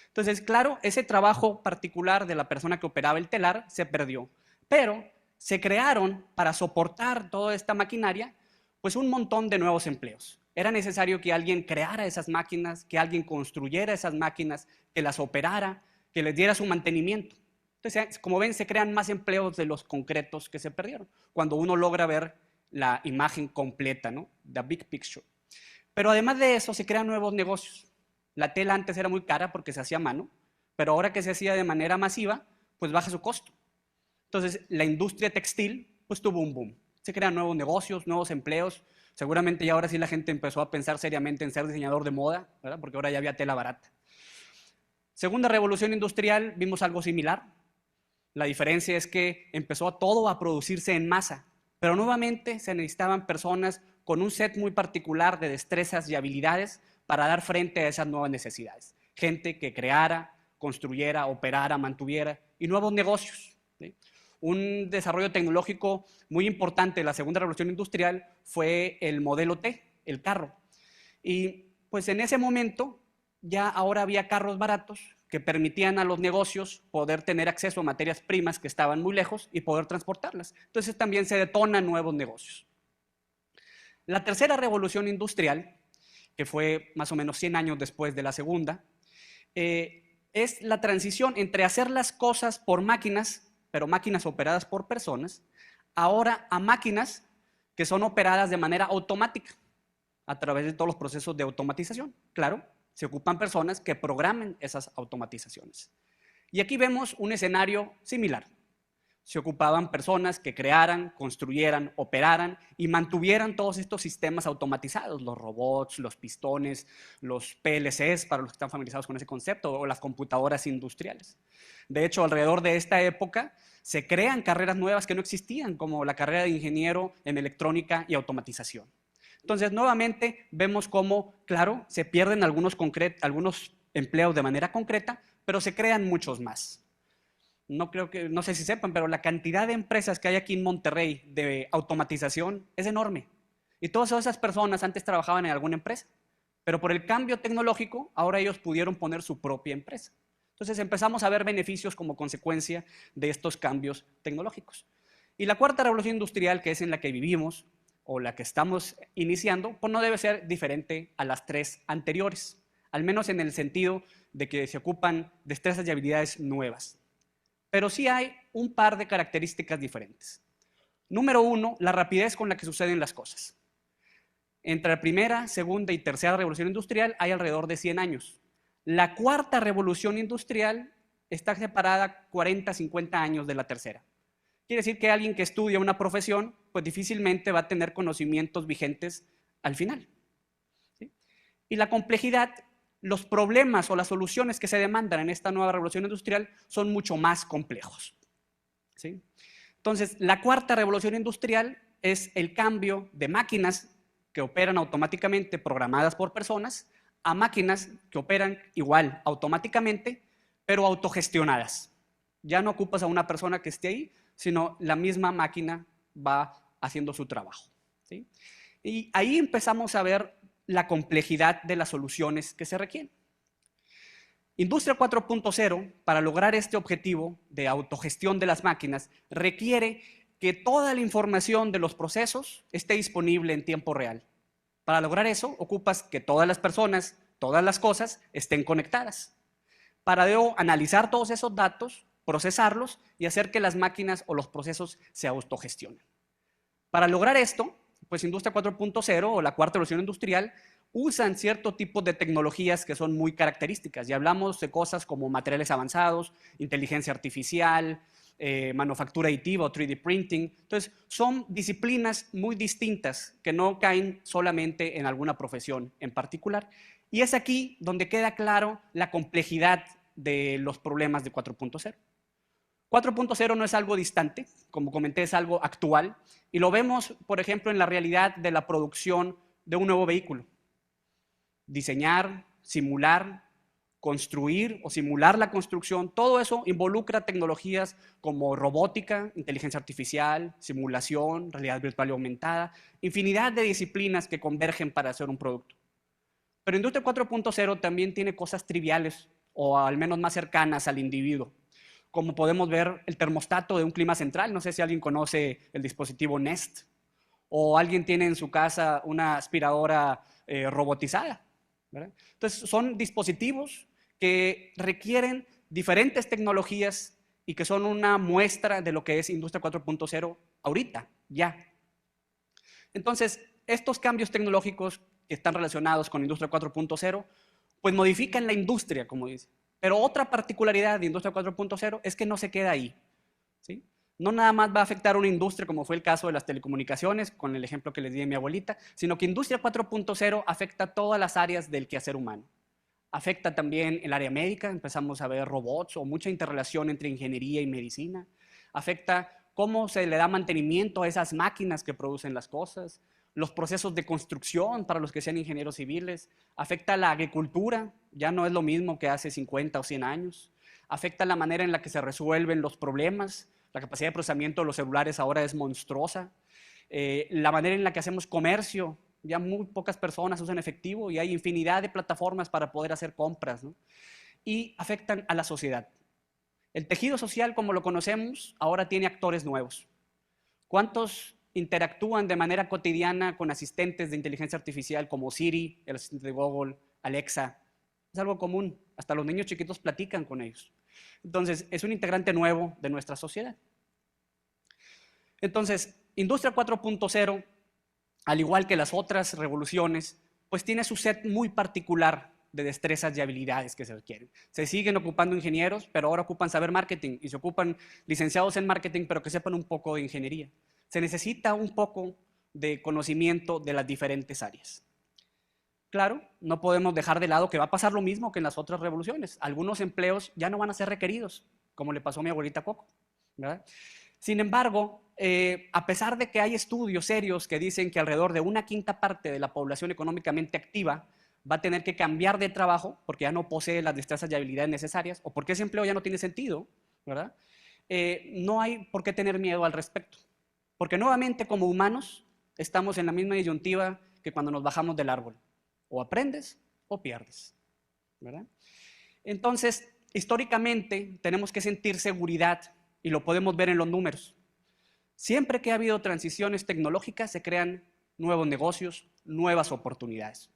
Entonces, claro, ese trabajo particular de la persona que operaba el telar se perdió, pero se crearon para soportar toda esta maquinaria pues un montón de nuevos empleos. Era necesario que alguien creara esas máquinas, que alguien construyera esas máquinas, que las operara, que les diera su mantenimiento. Entonces, como ven, se crean más empleos de los concretos que se perdieron, cuando uno logra ver la imagen completa, ¿no? The big picture. Pero además de eso, se crean nuevos negocios. La tela antes era muy cara porque se hacía a mano, pero ahora que se hacía de manera masiva, pues baja su costo. Entonces, la industria textil pues tuvo un boom. Se crean nuevos negocios, nuevos empleos. Seguramente ya ahora sí la gente empezó a pensar seriamente en ser diseñador de moda, ¿verdad? Porque ahora ya había tela barata. Segunda revolución industrial, vimos algo similar. La diferencia es que empezó todo a producirse en masa, pero nuevamente se necesitaban personas con un set muy particular de destrezas y habilidades para dar frente a esas nuevas necesidades. Gente que creara, construyera, operara, mantuviera y nuevos negocios, ¿sí? Un desarrollo tecnológico muy importante de la segunda revolución industrial fue el modelo T, el carro. Y pues en ese momento ya ahora había carros baratos que permitían a los negocios poder tener acceso a materias primas que estaban muy lejos y poder transportarlas. Entonces también se detonan nuevos negocios. La tercera revolución industrial, que fue más o menos 100 años después de la segunda, es la transición entre hacer las cosas por máquinas, pero máquinas operadas por personas, ahora a máquinas que son operadas de manera automática a través de todos los procesos de automatización. Claro, se ocupan personas que programen esas automatizaciones. Y aquí vemos un escenario similar. Se ocupaban personas que crearan, construyeran, operaran y mantuvieran todos estos sistemas automatizados, los robots, los pistones, los PLCs, para los que están familiarizados con ese concepto, o las computadoras industriales. De hecho, alrededor de esta época se crean carreras nuevas que no existían, como la carrera de ingeniero en electrónica y automatización. Entonces, nuevamente vemos cómo, claro, se pierden algunos empleos de manera concreta, pero se crean muchos más. No sé si sepan, pero la cantidad de empresas que hay aquí en Monterrey de automatización es enorme. Y todas esas personas antes trabajaban en alguna empresa, pero por el cambio tecnológico, ahora ellos pudieron poner su propia empresa. Entonces empezamos a ver beneficios como consecuencia de estos cambios tecnológicos. Y la cuarta revolución industrial, que es en la que vivimos, o la que estamos iniciando, pues no debe ser diferente a las tres anteriores, al menos en el sentido de que se ocupan destrezas y habilidades nuevas. Pero sí hay un par de características diferentes. Número uno, la rapidez con la que suceden las cosas. Entre la primera, segunda y tercera revolución industrial hay alrededor de 100 años. La cuarta revolución industrial está separada 40, 50 años de la tercera. Quiere decir que alguien que estudia una profesión, pues difícilmente va a tener conocimientos vigentes al final. ¿Sí? Y la complejidad, los problemas o las soluciones que se demandan en esta nueva revolución industrial son mucho más complejos. ¿Sí? Entonces, la cuarta revolución industrial es el cambio de máquinas que operan automáticamente, programadas por personas, a máquinas que operan igual automáticamente, pero autogestionadas. Ya no ocupas a una persona que esté ahí, sino la misma máquina va haciendo su trabajo. ¿Sí? Y ahí empezamos a ver la complejidad de las soluciones que se requieren. Industria 4.0, para lograr este objetivo de autogestión de las máquinas, requiere que toda la información de los procesos esté disponible en tiempo real. Para lograr eso, ocupas que todas las personas, todas las cosas, estén conectadas. Para luego analizar todos esos datos, procesarlos y hacer que las máquinas o los procesos se autogestionen. Para lograr esto, pues Industria 4.0 o la cuarta revolución industrial usan cierto tipo de tecnologías que son muy características. Ya hablamos de cosas como materiales avanzados, inteligencia artificial, manufactura aditiva o 3D printing. Entonces, son disciplinas muy distintas que no caen solamente en alguna profesión en particular. Y es aquí donde queda claro la complejidad de los problemas de 4.0. 4.0 no es algo distante, como comenté, es algo actual, y lo vemos, por ejemplo, en la realidad de la producción de un nuevo vehículo. Diseñar, simular, construir o simular la construcción, todo eso involucra tecnologías como robótica, inteligencia artificial, simulación, realidad virtual y aumentada, infinidad de disciplinas que convergen para hacer un producto. Pero Industria 4.0 también tiene cosas triviales o al menos más cercanas al individuo, como podemos ver el termostato de un clima central. No sé si alguien conoce el dispositivo Nest, o alguien tiene en su casa una aspiradora robotizada, ¿verdad? Entonces, son dispositivos que requieren diferentes tecnologías y que son una muestra de lo que es Industria 4.0 ahorita, ya. Entonces, estos cambios tecnológicos que están relacionados con Industria 4.0, pues modifican la industria, como dice. Pero otra particularidad de Industria 4.0 es que no se queda ahí, ¿sí? no nada más va a afectar a una industria como fue el caso de las telecomunicaciones, con el ejemplo que les di de mi abuelita, sino que Industria 4.0 afecta a todas las áreas del quehacer humano. Afecta también el área médica, empezamos a ver robots o mucha interrelación entre ingeniería y medicina. Afecta cómo se le da mantenimiento a esas máquinas que producen las cosas, los procesos de construcción para los que sean ingenieros civiles. Afecta la agricultura, ya no es lo mismo que hace 50 o 100 años. Afecta la manera en la que se resuelven los problemas. La capacidad de procesamiento de los celulares ahora es monstruosa. La manera en la que hacemos comercio, ya muy pocas personas usan efectivo y hay infinidad de plataformas para poder hacer compras, ¿no? Y afectan a la sociedad. El tejido social, como lo conocemos, ahora tiene actores nuevos. ¿Cuántos interactúan de manera cotidiana con asistentes de inteligencia artificial como Siri, el asistente de Google, Alexa? Es algo común, hasta los niños chiquitos platican con ellos. Entonces, es un integrante nuevo de nuestra sociedad. Entonces, Industria 4.0, al igual que las otras revoluciones, pues tiene su set muy particular de destrezas y habilidades que se requieren. Se siguen ocupando ingenieros, pero ahora ocupan saber marketing y se ocupan licenciados en marketing, pero que sepan un poco de ingeniería. Se necesita un poco de conocimiento de las diferentes áreas. Claro, no podemos dejar de lado que va a pasar lo mismo que en las otras revoluciones. Algunos empleos ya no van a ser requeridos, como le pasó a mi abuelita Coco, ¿verdad? Sin embargo, a pesar de que hay estudios serios que dicen que alrededor de 1/5 parte de la población económicamente activa va a tener que cambiar de trabajo porque ya no posee las destrezas y habilidades necesarias o porque ese empleo ya no tiene sentido, ¿verdad? No hay por qué tener miedo al respecto. Porque nuevamente, como humanos, estamos en la misma disyuntiva que cuando nos bajamos del árbol. O aprendes o pierdes, ¿verdad? Entonces, históricamente, tenemos que sentir seguridad y lo podemos ver en los números. Siempre que ha habido transiciones tecnológicas, se crean nuevos negocios, nuevas oportunidades.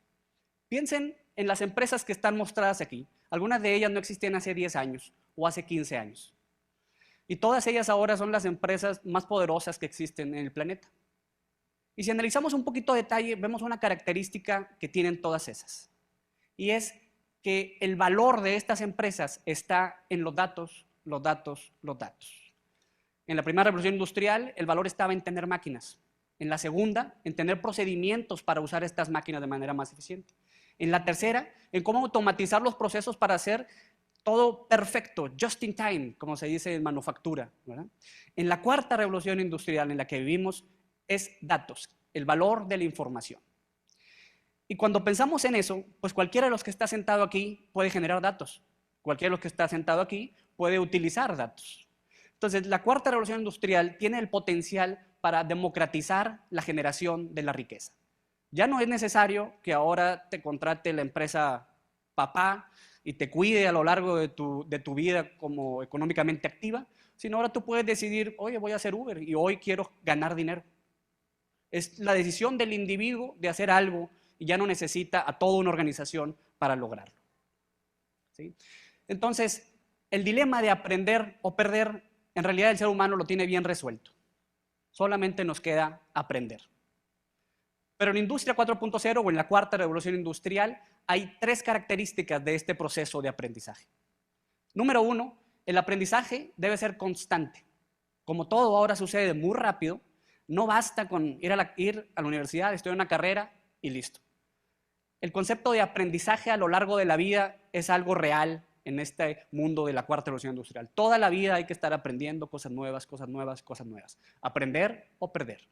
Piensen en las empresas que están mostradas aquí. Algunas de ellas no existían hace 10 años o hace 15 años. Y todas ellas ahora son las empresas más poderosas que existen en el planeta. Y si analizamos un poquito de detalle, vemos una característica que tienen todas esas. Y es que el valor de estas empresas está en los datos, los datos, los datos. En la primera revolución industrial, el valor estaba en tener máquinas. En la segunda, en tener procedimientos para usar estas máquinas de manera más eficiente. En la tercera, en cómo automatizar los procesos para hacer todo perfecto, just in time, como se dice en manufactura, ¿verdad? En la cuarta revolución industrial en la que vivimos es datos, el valor de la información. Y cuando pensamos en eso, pues cualquiera de los que está sentado aquí puede generar datos. Cualquiera de los que está sentado aquí puede utilizar datos. Entonces, la cuarta revolución industrial tiene el potencial para democratizar la generación de la riqueza. Ya no es necesario que ahora te contrate la empresa papá y te cuide a lo largo de tu vida como económicamente activa, sino ahora tú puedes decidir, oye, voy a hacer Uber y hoy quiero ganar dinero. Es la decisión del individuo de hacer algo y ya no necesita a toda una organización para lograrlo. ¿Sí? Entonces, el dilema de aprender o perder, en realidad el ser humano lo tiene bien resuelto. Solamente nos queda aprender. Pero en Industria 4.0 o en la cuarta revolución industrial hay 3 características de este proceso de aprendizaje. Número 1, el aprendizaje debe ser constante. Como todo ahora sucede muy rápido, no basta con ir a la universidad, estudiar una carrera y listo. El concepto de aprendizaje a lo largo de la vida es algo real en este mundo de la cuarta revolución industrial. Toda la vida hay que estar aprendiendo cosas nuevas, cosas nuevas, cosas nuevas. Aprender o perder.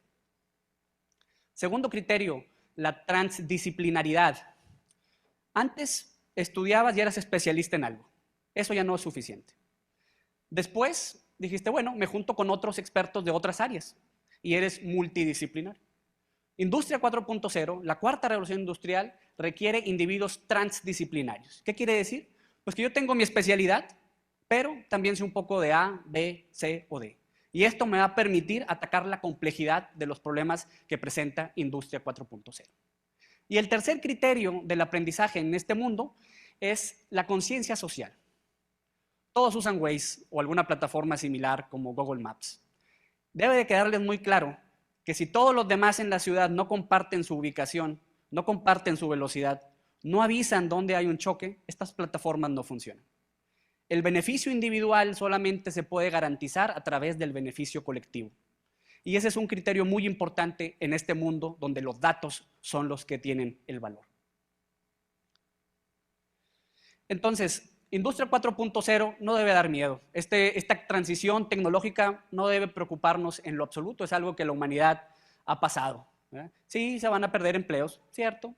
Segundo criterio, la transdisciplinaridad. Antes estudiabas y eras especialista en algo. Eso ya no es suficiente. Después dijiste, bueno, me junto con otros expertos de otras áreas y eres multidisciplinar. Industria 4.0, la cuarta revolución industrial, requiere individuos transdisciplinarios. ¿Qué quiere decir? Pues que yo tengo mi especialidad, pero también sé un poco de A, B, C o D. Y esto me va a permitir atacar la complejidad de los problemas que presenta Industria 4.0. Y el tercer criterio del aprendizaje en este mundo es la conciencia social. Todos usan Waze o alguna plataforma similar como Google Maps. Debe de quedarles muy claro que si todos los demás en la ciudad no comparten su ubicación, no comparten su velocidad, no avisan dónde hay un choque, estas plataformas no funcionan. El beneficio individual solamente se puede garantizar a través del beneficio colectivo. Y ese es un criterio muy importante en este mundo donde los datos son los que tienen el valor. Entonces, Industria 4.0 no debe dar miedo. Esta transición tecnológica no debe preocuparnos en lo absoluto, es algo que la humanidad ha pasado. Sí, se van a perder empleos, cierto,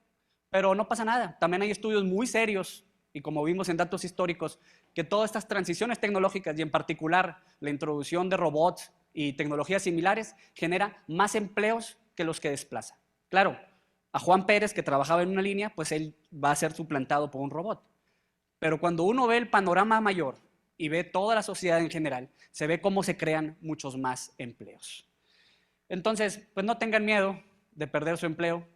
pero no pasa nada. También hay estudios muy serios, y como vimos en datos históricos, que todas estas transiciones tecnológicas, y en particular la introducción de robots y tecnologías similares, genera más empleos que los que desplaza. Claro, a Juan Pérez, que trabajaba en una línea, pues él va a ser suplantado por un robot. Pero cuando uno ve el panorama mayor y ve toda la sociedad en general, se ve cómo se crean muchos más empleos. Entonces, pues no tengan miedo de perder su empleo.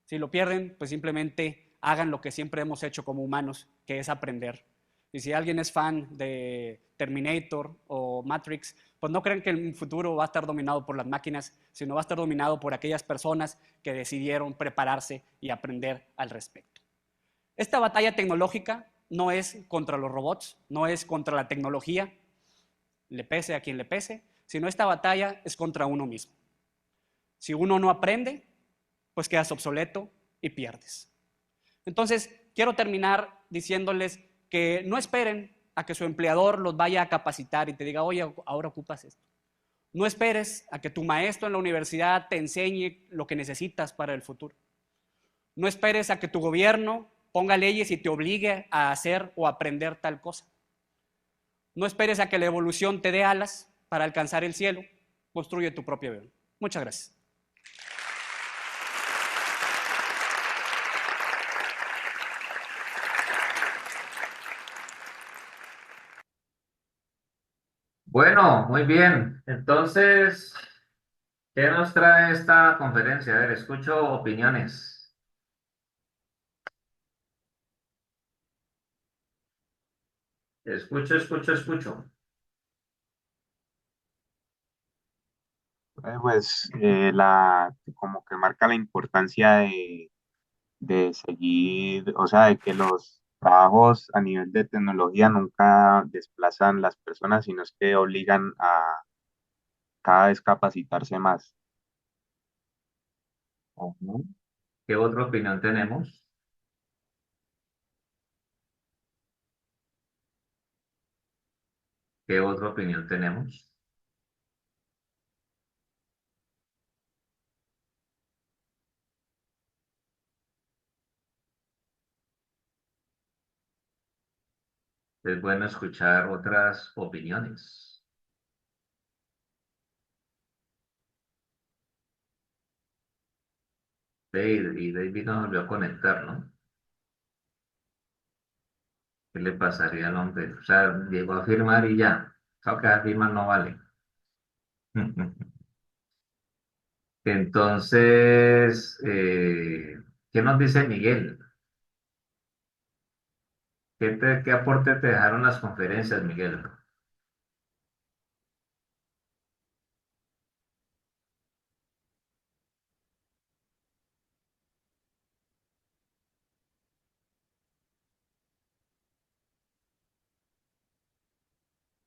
Si lo pierden, pues simplemente hagan lo que siempre hemos hecho como humanos, que es aprender. Y si alguien es fan de Terminator o Matrix, pues no crean que el futuro va a estar dominado por las máquinas, sino va a estar dominado por aquellas personas que decidieron prepararse y aprender al respecto. Esta batalla tecnológica no es contra los robots, no es contra la tecnología, le pese a quien le pese, sino esta batalla es contra uno mismo. Si uno no aprende, pues quedas obsoleto y pierdes. Entonces, quiero terminar diciéndoles que no esperen a que su empleador los vaya a capacitar y te diga, oye, ahora ocupas esto. No esperes a que tu maestro en la universidad te enseñe lo que necesitas para el futuro. No esperes a que tu gobierno ponga leyes y te obligue a hacer o aprender tal cosa. No esperes a que la evolución te dé alas para alcanzar el cielo. Construye tu propio avión. Muchas gracias. Bueno, muy bien. Entonces, ¿qué nos trae esta conferencia? A ver, escucho opiniones. Escucho, escucho, escucho. Como que marca la importancia de seguir, o sea, de que los trabajos a nivel de tecnología nunca desplazan las personas, sino es que obligan a cada vez capacitarse más. Ujú. ¿Qué otra opinión tenemos? ¿Qué otra opinión tenemos? Es bueno escuchar otras opiniones. Y David nos volvió a conectar, ¿no? ¿Qué le pasaría al hombre? O sea, llegó a firmar y ya. Claro que las firmas no vale. Entonces, ¿qué nos dice Miguel? ¿Qué aporte te dejaron las conferencias, Miguel?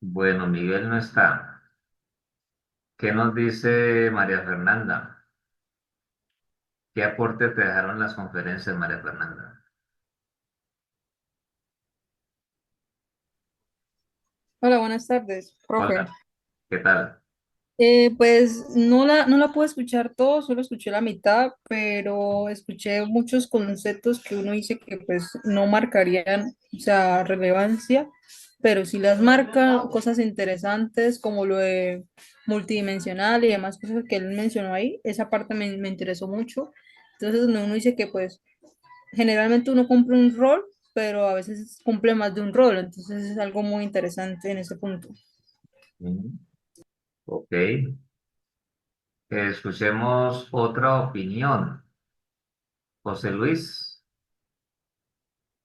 Bueno, Miguel no está. ¿Qué nos dice María Fernanda? ¿Qué aporte te dejaron las conferencias, María Fernanda? Hola, buenas tardes, profe. Hola, ¿qué tal? Pues no la pude escuchar todo, solo escuché la mitad, pero escuché muchos conceptos que uno dice que pues no marcarían, o sea, relevancia, pero sí las marca cosas interesantes como lo de multidimensional y demás cosas que él mencionó ahí. Esa parte me interesó mucho. Entonces, donde uno dice que pues generalmente uno cumple un rol, pero a veces cumple más de un rol, entonces es algo muy interesante en ese punto. Mm, ok. Escuchemos otra opinión. José Luis,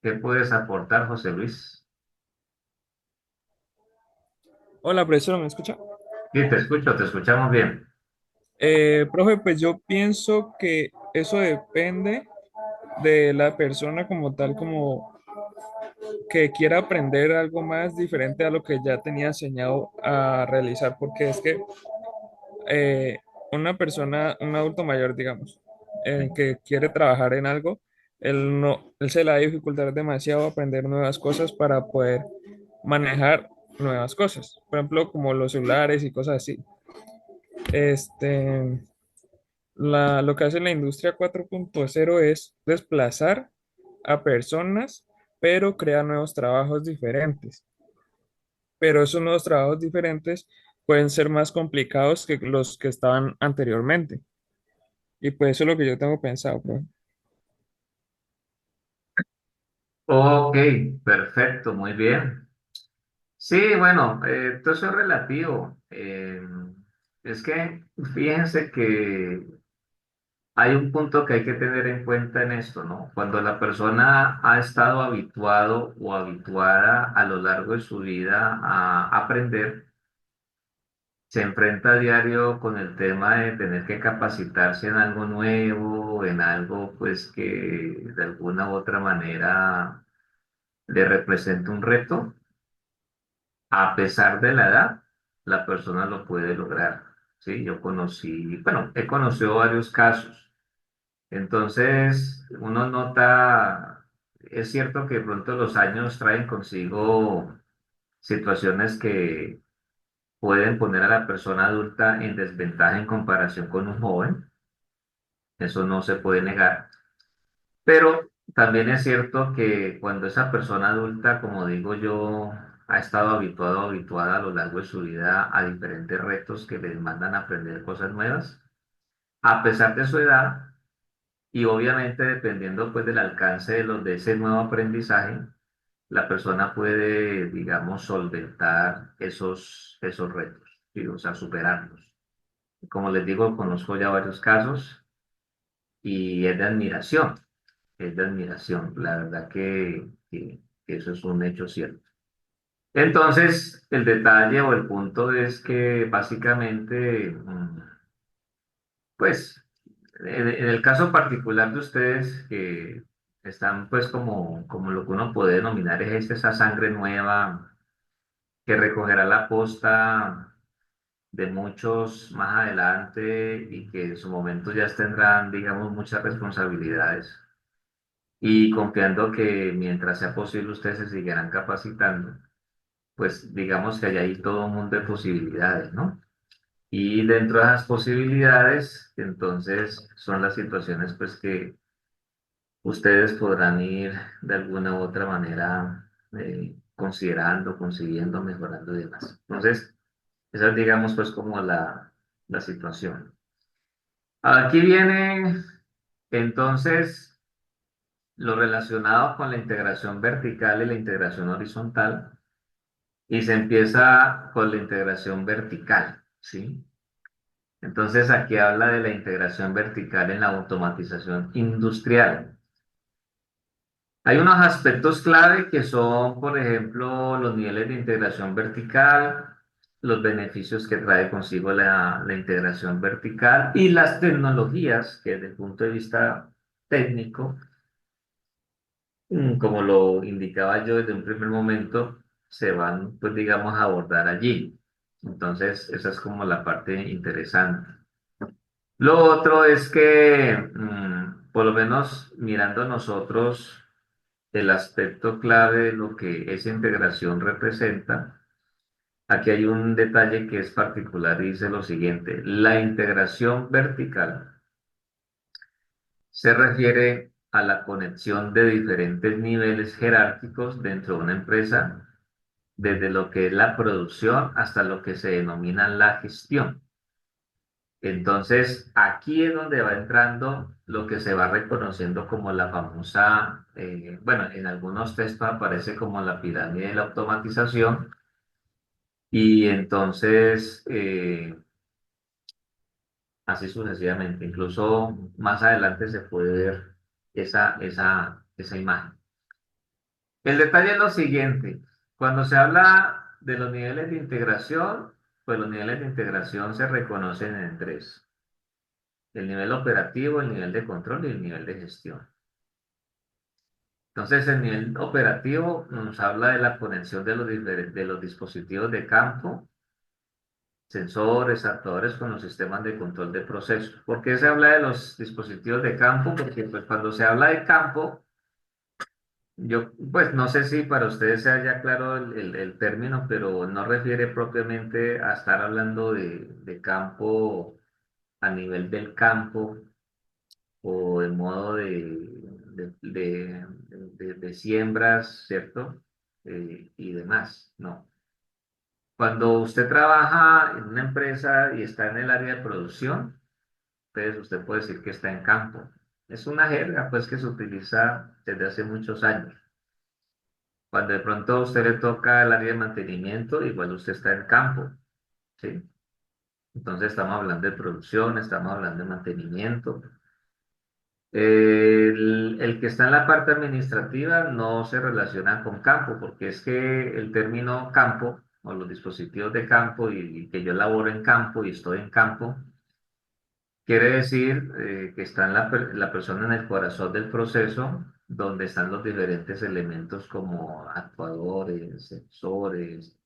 ¿qué puedes aportar, José Luis? Hola, profesor, ¿me escucha? Sí, te escucho, te escuchamos bien. Profe, pues yo pienso que eso depende de la persona como tal, como que quiera aprender algo más diferente a lo que ya tenía enseñado a realizar, porque es que eh, una persona, un adulto mayor, digamos, Sí. que quiere trabajar en algo, él se le va a dificultar demasiado aprender nuevas cosas para poder manejar nuevas cosas, por ejemplo, como los celulares y cosas así. Este, lo que hace la industria 4.0 es desplazar a personas, pero crea nuevos trabajos diferentes. Pero esos nuevos trabajos diferentes pueden ser más complicados que los que estaban anteriormente. Y pues eso es lo que yo tengo pensado, bro. Ok, perfecto, muy bien. Sí, bueno, todo eso es relativo. Es que fíjense que hay un punto que hay que tener en cuenta en esto, ¿no? Cuando la persona ha estado habituado o habituada a lo largo de su vida a aprender, se enfrenta a diario con el tema de tener que capacitarse en algo nuevo, en algo pues que de alguna u otra manera le representa un reto. A pesar de la edad, la persona lo puede lograr. Sí, yo conocí, bueno, he conocido varios casos. Entonces, uno nota, es cierto que de pronto los años traen consigo situaciones que pueden poner a la persona adulta en desventaja en comparación con un joven. Eso no se puede negar. Pero también es cierto que cuando esa persona adulta, como digo yo, ha estado habituado o habituada a lo largo de su vida a diferentes retos que le demandan aprender cosas nuevas, a pesar de su edad y obviamente dependiendo pues del alcance de ese nuevo aprendizaje, la persona puede, digamos, solventar esos retos, ¿sí? O sea, superarlos. Como les digo, conozco ya varios casos y es de admiración. La verdad que eso es un hecho cierto. Entonces, el detalle o el punto es que básicamente, pues, en el caso particular de ustedes, que están pues como lo que uno puede denominar es esa sangre nueva que recogerá la posta de muchos más adelante y que en su momento ya tendrán, digamos, muchas responsabilidades. Y confiando que mientras sea posible ustedes se seguirán capacitando, pues digamos que hay ahí todo un mundo de posibilidades, ¿no? Y dentro de esas posibilidades, entonces son las situaciones pues que ustedes podrán ir de alguna u otra manera considerando, consiguiendo, mejorando y demás. Entonces, esa es digamos pues como la situación. Aquí viene entonces lo relacionado con la integración vertical y la integración horizontal. Y se empieza con la integración vertical, ¿sí? Entonces aquí habla de la integración vertical en la automatización industrial. Hay unos aspectos clave que son, por ejemplo, los niveles de integración vertical, los beneficios que trae consigo la integración vertical y las tecnologías que desde el punto de vista técnico, como lo indicaba yo desde un primer momento, se van, pues digamos, a abordar allí. Entonces, esa es como la parte interesante. Lo otro es que, por lo menos mirando nosotros el aspecto clave de lo que esa integración representa, aquí hay un detalle que es particular y dice lo siguiente, la integración vertical se refiere a la conexión de diferentes niveles jerárquicos dentro de una empresa, desde lo que es la producción hasta lo que se denomina la gestión. Entonces, aquí es donde va entrando lo que se va reconociendo como la famosa, bueno, en algunos textos aparece como la pirámide de la automatización y entonces, así sucesivamente, incluso más adelante se puede ver esa imagen. El detalle es lo siguiente, cuando se habla de los niveles de integración, pues los niveles de integración se reconocen en tres. El nivel operativo, el nivel de control y el nivel de gestión. Entonces, el nivel operativo nos habla de la conexión de de los dispositivos de campo, sensores, actuadores con los sistemas de control de procesos. ¿Por qué se habla de los dispositivos de campo? Porque pues, cuando se habla de campo, yo pues no sé si para ustedes sea ya claro el término, pero no refiere propiamente a estar hablando de campo a nivel del campo o de modo de siembras, ¿cierto? Y demás, no. Cuando usted trabaja en una empresa y está en el área de producción, entonces usted puede decir que está en campo. Es una jerga pues que se utiliza desde hace muchos años. Cuando de pronto a usted le toca el área de mantenimiento, igual usted está en campo, ¿sí? Entonces estamos hablando de producción, estamos hablando de mantenimiento. El que está en la parte administrativa no se relaciona con campo, porque es que el término campo o los dispositivos de campo y que yo laboro en campo y estoy en campo, quiere decir que está en la persona en el corazón del proceso, donde están los diferentes elementos como actuadores, sensores,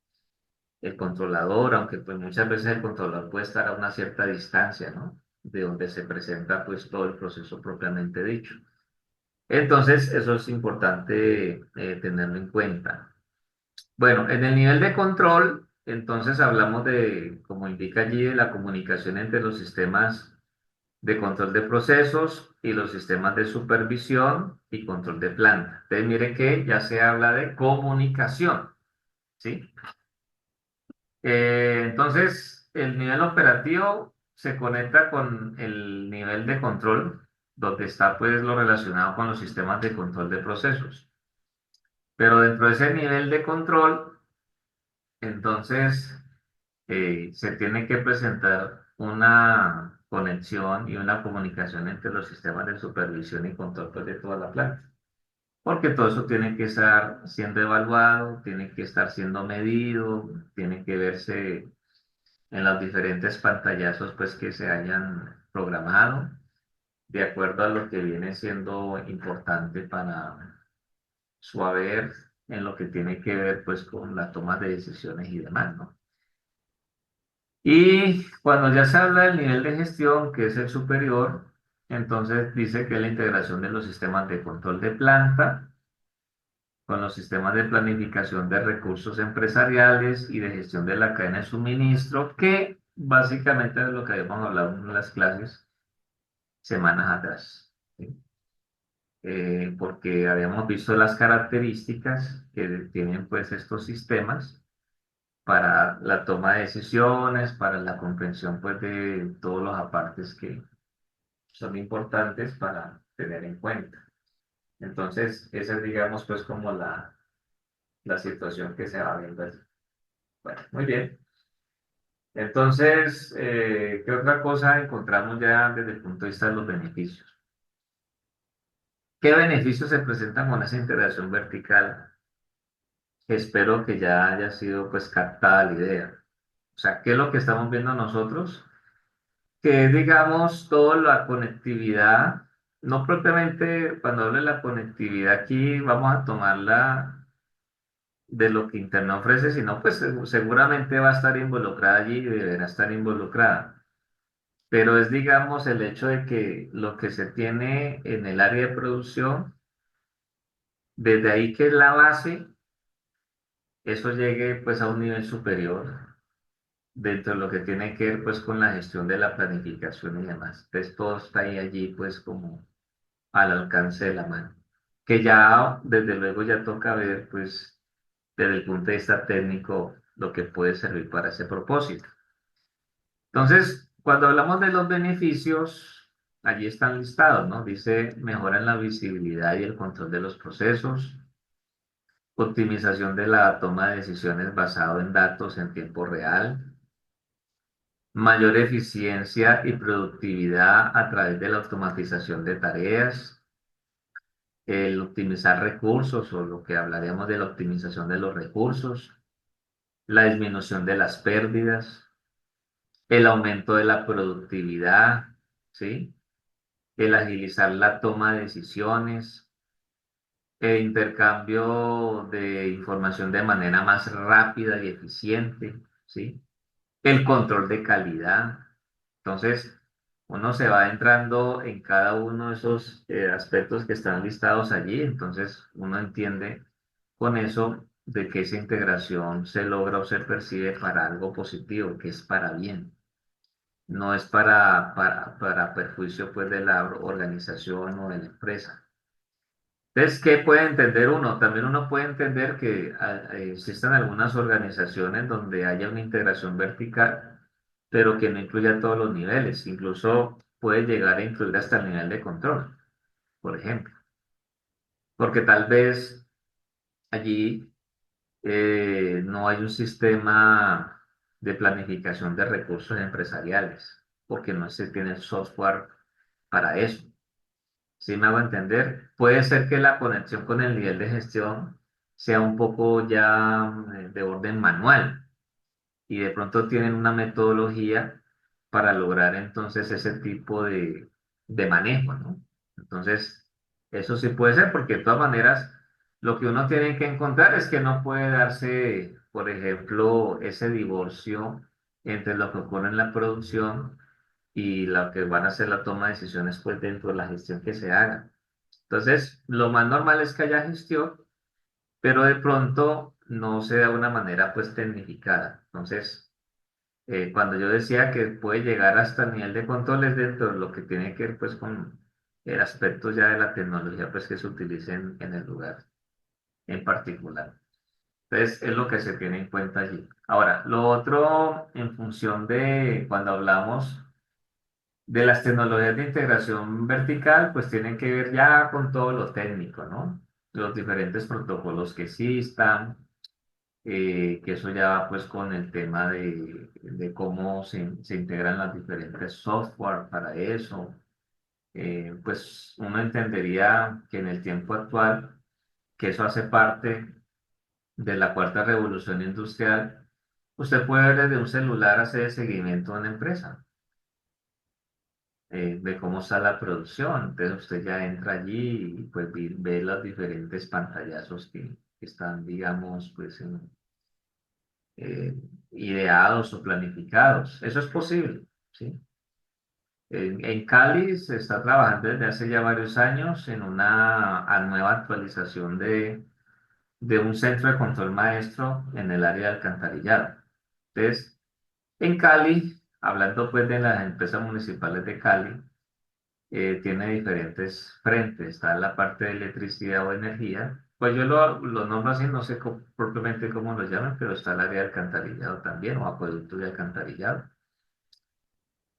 el controlador, aunque pues muchas veces el controlador puede estar a una cierta distancia, ¿no? De donde se presenta pues todo el proceso propiamente dicho. Entonces, eso es importante tenerlo en cuenta. Bueno, en el nivel de control, entonces hablamos de, como indica allí, de la comunicación entre los sistemas de control de procesos y los sistemas de supervisión y control de planta. Entonces, mire que ya se habla de comunicación, ¿sí? Entonces, el nivel operativo se conecta con el nivel de control, donde está pues lo relacionado con los sistemas de control de procesos. Pero dentro de ese nivel de control, entonces se tiene que presentar una conexión y una comunicación entre los sistemas de supervisión y control pues, de toda la planta. Porque todo eso tiene que estar siendo evaluado, tiene que estar siendo medido, tiene que verse en los diferentes pantallazos pues, que se hayan programado, de acuerdo a lo que viene siendo importante para su haber en lo que tiene que ver pues con la toma de decisiones y demás, ¿no? Y cuando ya se habla del nivel de gestión, que es el superior, entonces dice que es la integración de los sistemas de control de planta con los sistemas de planificación de recursos empresariales y de gestión de la cadena de suministro, que básicamente es lo que habíamos hablado en las clases semanas atrás, ¿sí? Porque habíamos visto las características que tienen pues estos sistemas para la toma de decisiones, para la comprensión pues de todos los apartes que son importantes para tener en cuenta. Entonces, esa es digamos pues como la situación que se va viendo allí. Bueno, muy bien. Entonces, ¿qué otra cosa encontramos ya desde el punto de vista de los beneficios? ¿Qué beneficios se presentan con esa integración vertical? Espero que ya haya sido pues captada la idea. O sea, ¿qué es lo que estamos viendo nosotros? Que es, digamos, toda la conectividad, no propiamente cuando hablo de la conectividad aquí vamos a tomarla de lo que Internet ofrece, sino pues seguramente va a estar involucrada allí y deberá estar involucrada. Pero es, digamos, el hecho de que lo que se tiene en el área de producción, desde ahí que es la base, eso llegue pues a un nivel superior dentro de lo que tiene que ver pues con la gestión de la planificación y demás. Entonces todo está ahí allí pues como al alcance de la mano. Que ya desde luego ya toca ver pues desde el punto de vista técnico lo que puede servir para ese propósito. Entonces, cuando hablamos de los beneficios, allí están listados, ¿no? Dice, mejora en la visibilidad y el control de los procesos, optimización de la toma de decisiones basado en datos en tiempo real, mayor eficiencia y productividad a través de la automatización de tareas, el optimizar recursos o lo que hablaríamos de la optimización de los recursos, la disminución de las pérdidas, el aumento de la productividad, ¿sí? El agilizar la toma de decisiones, intercambio de información de manera más rápida y eficiente, ¿sí? El control de calidad. Entonces, uno se va entrando en cada uno de esos aspectos que están listados allí, entonces uno entiende con eso de que esa integración se logra o se percibe para algo positivo, que es para bien, no es para perjuicio pues de la organización o de la empresa. Entonces, ¿qué puede entender uno? También uno puede entender que existen algunas organizaciones donde haya una integración vertical, pero que no incluya todos los niveles. Incluso puede llegar a incluir hasta el nivel de control, por ejemplo. Porque tal vez allí no hay un sistema de planificación de recursos empresariales, porque no se tiene software para eso. Si me hago entender, puede ser que la conexión con el nivel de gestión sea un poco ya de orden manual y de pronto tienen una metodología para lograr entonces ese tipo de manejo, ¿no? Entonces, eso sí puede ser porque de todas maneras lo que uno tiene que encontrar es que no puede darse, por ejemplo, ese divorcio entre lo que ocurre en la producción y lo que van a ser la toma de decisiones pues dentro de la gestión que se haga. Entonces, lo más normal es que haya gestión, pero de pronto no se da de una manera pues tecnificada. Entonces, cuando yo decía que puede llegar hasta el nivel de controles dentro de lo que tiene que ver pues con el aspecto ya de la tecnología pues que se utilice en el lugar en particular. Entonces, es lo que se tiene en cuenta allí. Ahora, lo otro en función de cuando hablamos de las tecnologías de integración vertical, pues tienen que ver ya con todo lo técnico, ¿no? Los diferentes protocolos que existan, que eso ya va pues con el tema de cómo se integran las diferentes software para eso. Pues uno entendería que en el tiempo actual, que eso hace parte de la cuarta revolución industrial, usted puede ver desde un celular hacer seguimiento de una empresa, de cómo está la producción. Entonces usted ya entra allí y pues ve los diferentes pantallazos que están, digamos, pues eh, ideados o planificados. Eso es posible, ¿sí? En Cali se está trabajando desde hace ya varios años en una nueva actualización de un centro de control maestro en el área de alcantarillado. Entonces, en Cali, hablando pues de las empresas municipales de Cali, tiene diferentes frentes. Está la parte de electricidad o energía. Pues yo lo nombro así, no sé propiamente cómo lo llaman, pero está el área de alcantarillado también, o acueducto de alcantarillado.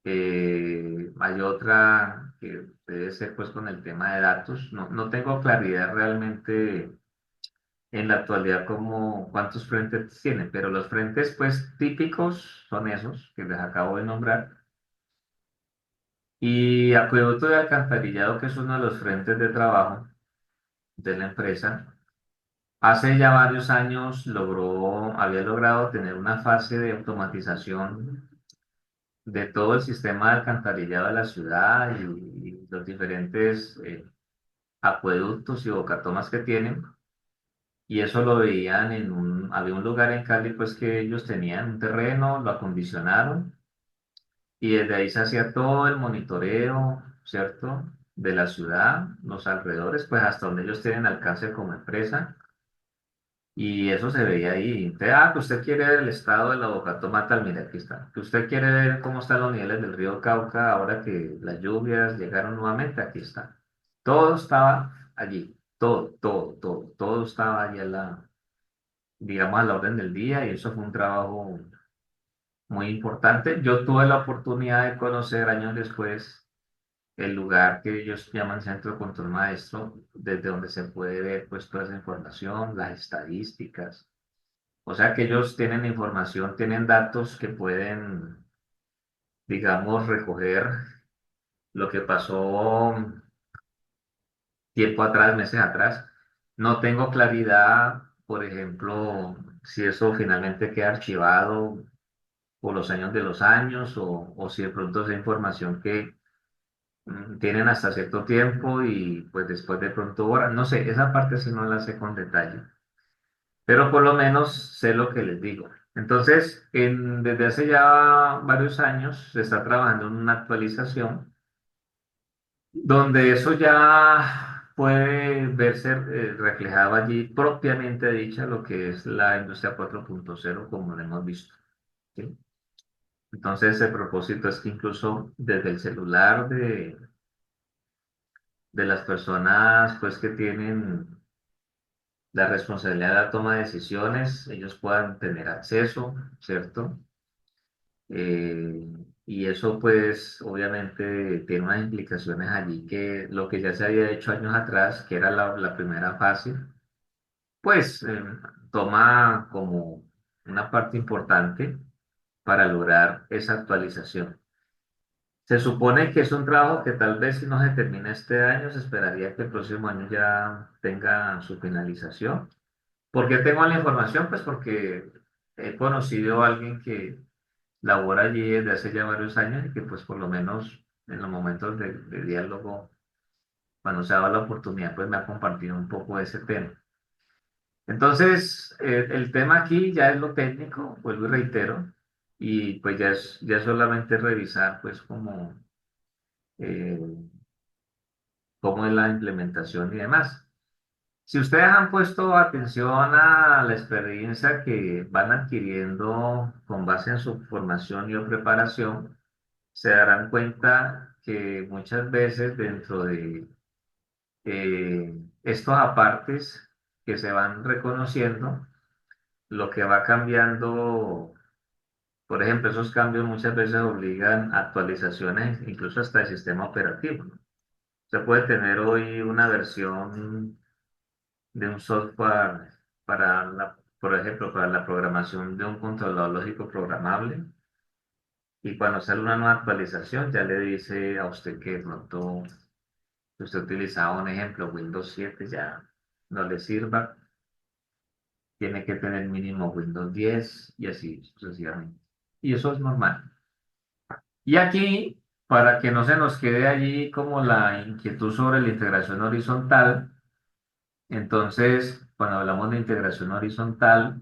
Hay otra que debe ser pues con el tema de datos. No tengo claridad realmente en la actualidad como cuántos frentes tienen, pero los frentes pues típicos son esos que les acabo de nombrar. Y acueducto de alcantarillado, que es uno de los frentes de trabajo de la empresa, hace ya varios años había logrado tener una fase de automatización de todo el sistema de alcantarillado de la ciudad y los diferentes acueductos y bocatomas que tienen. Y eso lo veían había un lugar en Cali pues que ellos tenían un terreno, lo acondicionaron y desde ahí se hacía todo el monitoreo, ¿cierto? De la ciudad, los alrededores, pues hasta donde ellos tienen alcance como empresa. Y eso se veía ahí. Que usted quiere ver el estado de la Bocatoma tal, mire, aquí está. Que usted quiere ver cómo están los niveles del río Cauca ahora que las lluvias llegaron nuevamente, aquí está. Todo estaba allí, todo estaba allí digamos, a la orden del día y eso fue un trabajo muy importante. Yo tuve la oportunidad de conocer años después el lugar que ellos llaman Centro de Control Maestro, desde donde se puede ver pues toda esa información, las estadísticas. O sea que ellos tienen información, tienen datos que pueden, digamos, recoger lo que pasó tiempo atrás, meses atrás. No tengo claridad, por ejemplo, si eso finalmente queda archivado por los años de los años o si de pronto esa información tienen hasta cierto tiempo y pues después de pronto hora, no sé, esa parte sí no la sé con detalle, pero por lo menos sé lo que les digo. Entonces, desde hace ya varios años se está trabajando en una actualización donde eso ya puede verse reflejado allí propiamente dicha lo que es la industria 4.0 como lo hemos visto. ¿Sí? Entonces, el propósito es que incluso desde el celular de las personas pues que tienen la responsabilidad de la toma de decisiones, ellos puedan tener acceso, ¿cierto? Eh, y eso pues obviamente tiene unas implicaciones allí que lo que ya se había hecho años atrás, que era la primera fase, pues toma como una parte importante para lograr esa actualización. Se supone que es un trabajo que tal vez si no se termina este año, se esperaría que el próximo año ya tenga su finalización. ¿Por qué tengo la información? Pues porque he conocido a alguien que labora allí desde hace ya varios años y que pues por lo menos en los momentos de diálogo, cuando se ha dado la oportunidad, pues me ha compartido un poco de ese tema. Entonces, el tema aquí ya es lo técnico, vuelvo y reitero, y pues ya es solamente revisar pues eh, cómo es la implementación y demás. Si ustedes han puesto atención a la experiencia que van adquiriendo con base en su formación y o preparación, se darán cuenta que muchas veces dentro de estos apartes que se van reconociendo, lo que va cambiando, por ejemplo, esos cambios muchas veces obligan a actualizaciones incluso hasta el sistema operativo, ¿no? Se puede tener hoy una versión de un software por ejemplo, para la programación de un controlador lógico programable. Y cuando sale una nueva actualización, ya le dice a usted que de pronto si usted utilizaba un ejemplo, Windows 7 ya no le sirva, tiene que tener mínimo Windows 10 y así sucesivamente. Y eso es normal. Y aquí, para que no se nos quede allí como la inquietud sobre la integración horizontal, entonces, cuando hablamos de integración horizontal,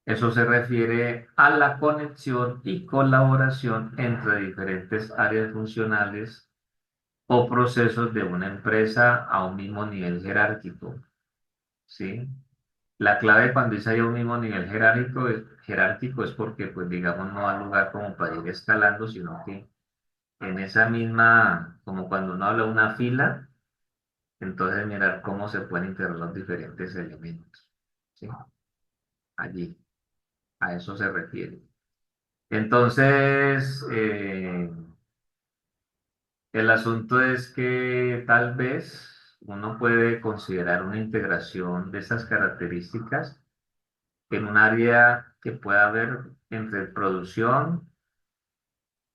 eso se refiere a la conexión y colaboración entre diferentes áreas funcionales o procesos de una empresa a un mismo nivel jerárquico, ¿sí? La clave cuando dice hay un mismo nivel jerárquico es porque, pues, digamos, no hay lugar como para ir escalando, sino que en esa misma, como cuando uno habla de una fila, entonces mirar cómo se pueden integrar los diferentes elementos, ¿sí? Allí, a eso se refiere. Entonces, el asunto es que tal vez uno puede considerar una integración de esas características en un área que pueda haber entre producción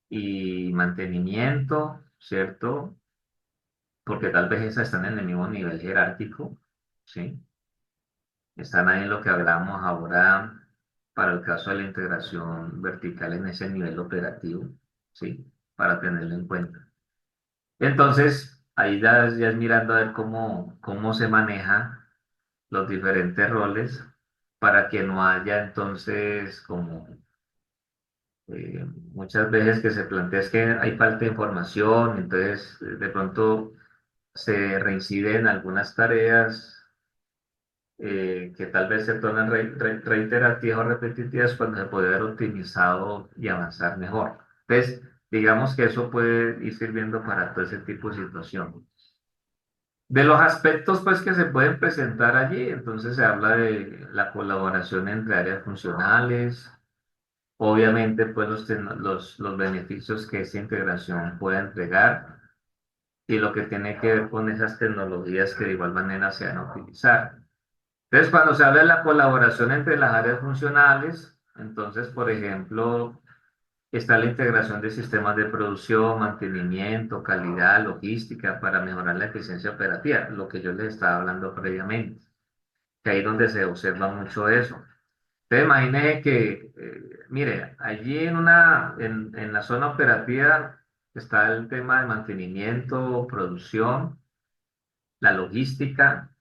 y mantenimiento, ¿cierto? Porque tal vez esas están en el mismo nivel jerárquico, ¿sí? Están ahí en lo que hablamos ahora para el caso de la integración vertical en ese nivel operativo, ¿sí? Para tenerlo en cuenta. Entonces, ahí ya es mirando a ver cómo se maneja los diferentes roles para que no haya entonces como muchas veces que se plantea es que hay falta de información, entonces de pronto se reincide en algunas tareas que tal vez se tornan reiterativas o repetitivas cuando se puede haber optimizado y avanzar mejor. Entonces, digamos que eso puede ir sirviendo para todo ese tipo de situación. De los aspectos pues que se pueden presentar allí, entonces se habla de la colaboración entre áreas funcionales, obviamente pues los beneficios que esta integración puede entregar y lo que tiene que ver con esas tecnologías que de igual manera se van a utilizar. Entonces, cuando se habla de la colaboración entre las áreas funcionales, entonces, por ejemplo, está la integración de sistemas de producción, mantenimiento, calidad, logística para mejorar la eficiencia operativa, lo que yo les estaba hablando previamente, que ahí es donde se observa mucho eso. Entonces, imagine que, mire, allí en la zona operativa está el tema de mantenimiento, producción, la logística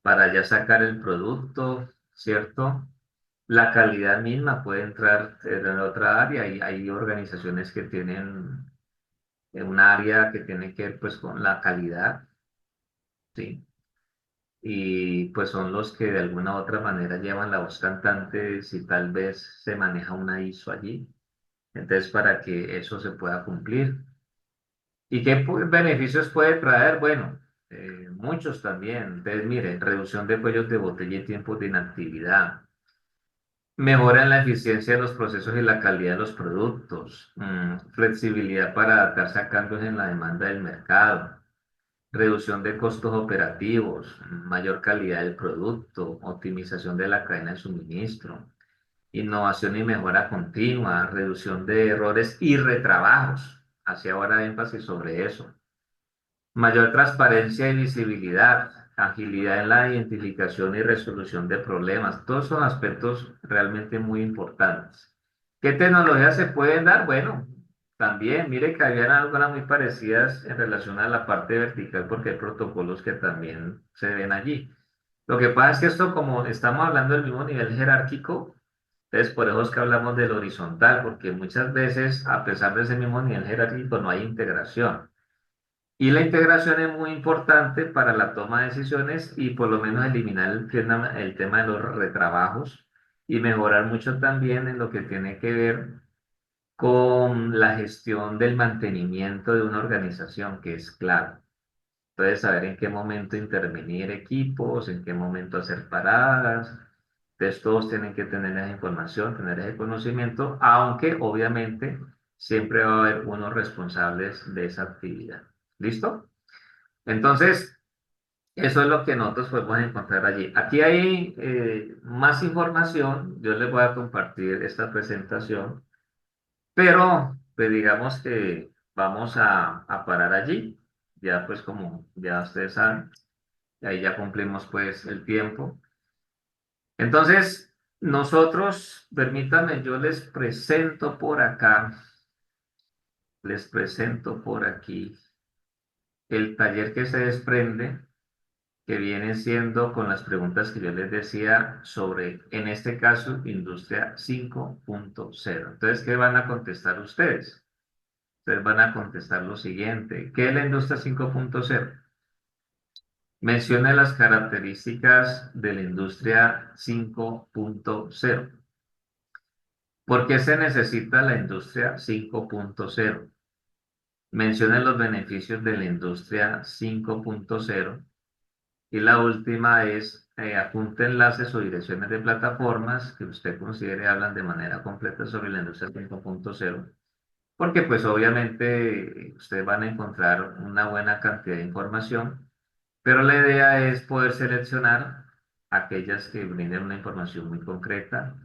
para ya sacar el producto, ¿cierto? La calidad misma puede entrar en otra área y hay organizaciones que tienen un área que tiene que ver pues con la calidad, ¿sí? Y pues son los que de alguna u otra manera llevan la voz cantante si tal vez se maneja una ISO allí. Entonces, para que eso se pueda cumplir. ¿Y qué beneficios puede traer? Bueno, muchos también. Entonces, mire, reducción de cuellos de botella y tiempos de inactividad. Mejora en la eficiencia de los procesos y la calidad de los productos. Flexibilidad para adaptarse a cambios en la demanda del mercado. Reducción de costos operativos. Mayor calidad del producto. Optimización de la cadena de suministro. Innovación y mejora continua. Reducción de errores y retrabajos. Hacía ahora énfasis sobre eso. Mayor transparencia y visibilidad, agilidad en la identificación y resolución de problemas. Todos son aspectos realmente muy importantes. ¿Qué tecnologías se pueden dar? Bueno, también, mire que habían algunas muy parecidas en relación a la parte vertical porque hay protocolos que también se ven allí. Lo que pasa es que esto, como estamos hablando del mismo nivel jerárquico, entonces por eso es que hablamos del horizontal, porque muchas veces, a pesar de ese mismo nivel jerárquico, no hay integración. Y la integración es muy importante para la toma de decisiones y por lo menos eliminar el tema de los retrabajos y mejorar mucho también en lo que tiene que ver con la gestión del mantenimiento de una organización, que es clave. Entonces, saber en qué momento intervenir equipos, en qué momento hacer paradas. Entonces, todos tienen que tener esa información, tener ese conocimiento, aunque obviamente siempre va a haber unos responsables de esa actividad. ¿Listo? Entonces, eso es lo que nosotros podemos encontrar allí. Aquí hay más información. Yo les voy a compartir esta presentación, pero pues digamos que vamos a parar allí. Ya pues como ya ustedes saben, ahí ya cumplimos pues el tiempo. Entonces, nosotros, permítanme, yo les presento por aquí el taller que se desprende que vienen siendo con las preguntas que yo les decía sobre, en este caso, Industria 5.0. Entonces, ¿qué van a contestar ustedes? Ustedes van a contestar lo siguiente. ¿Qué es la Industria 5.0? Mencione las características de la Industria 5.0. ¿Por qué se necesita la Industria 5.0? Mencione los beneficios de la Industria 5.0. Y la última es, apunte enlaces o direcciones de plataformas que usted considere hablan de manera completa sobre la industria 5.0, porque pues obviamente ustedes van a encontrar una buena cantidad de información, pero la idea es poder seleccionar aquellas que brinden una información muy concreta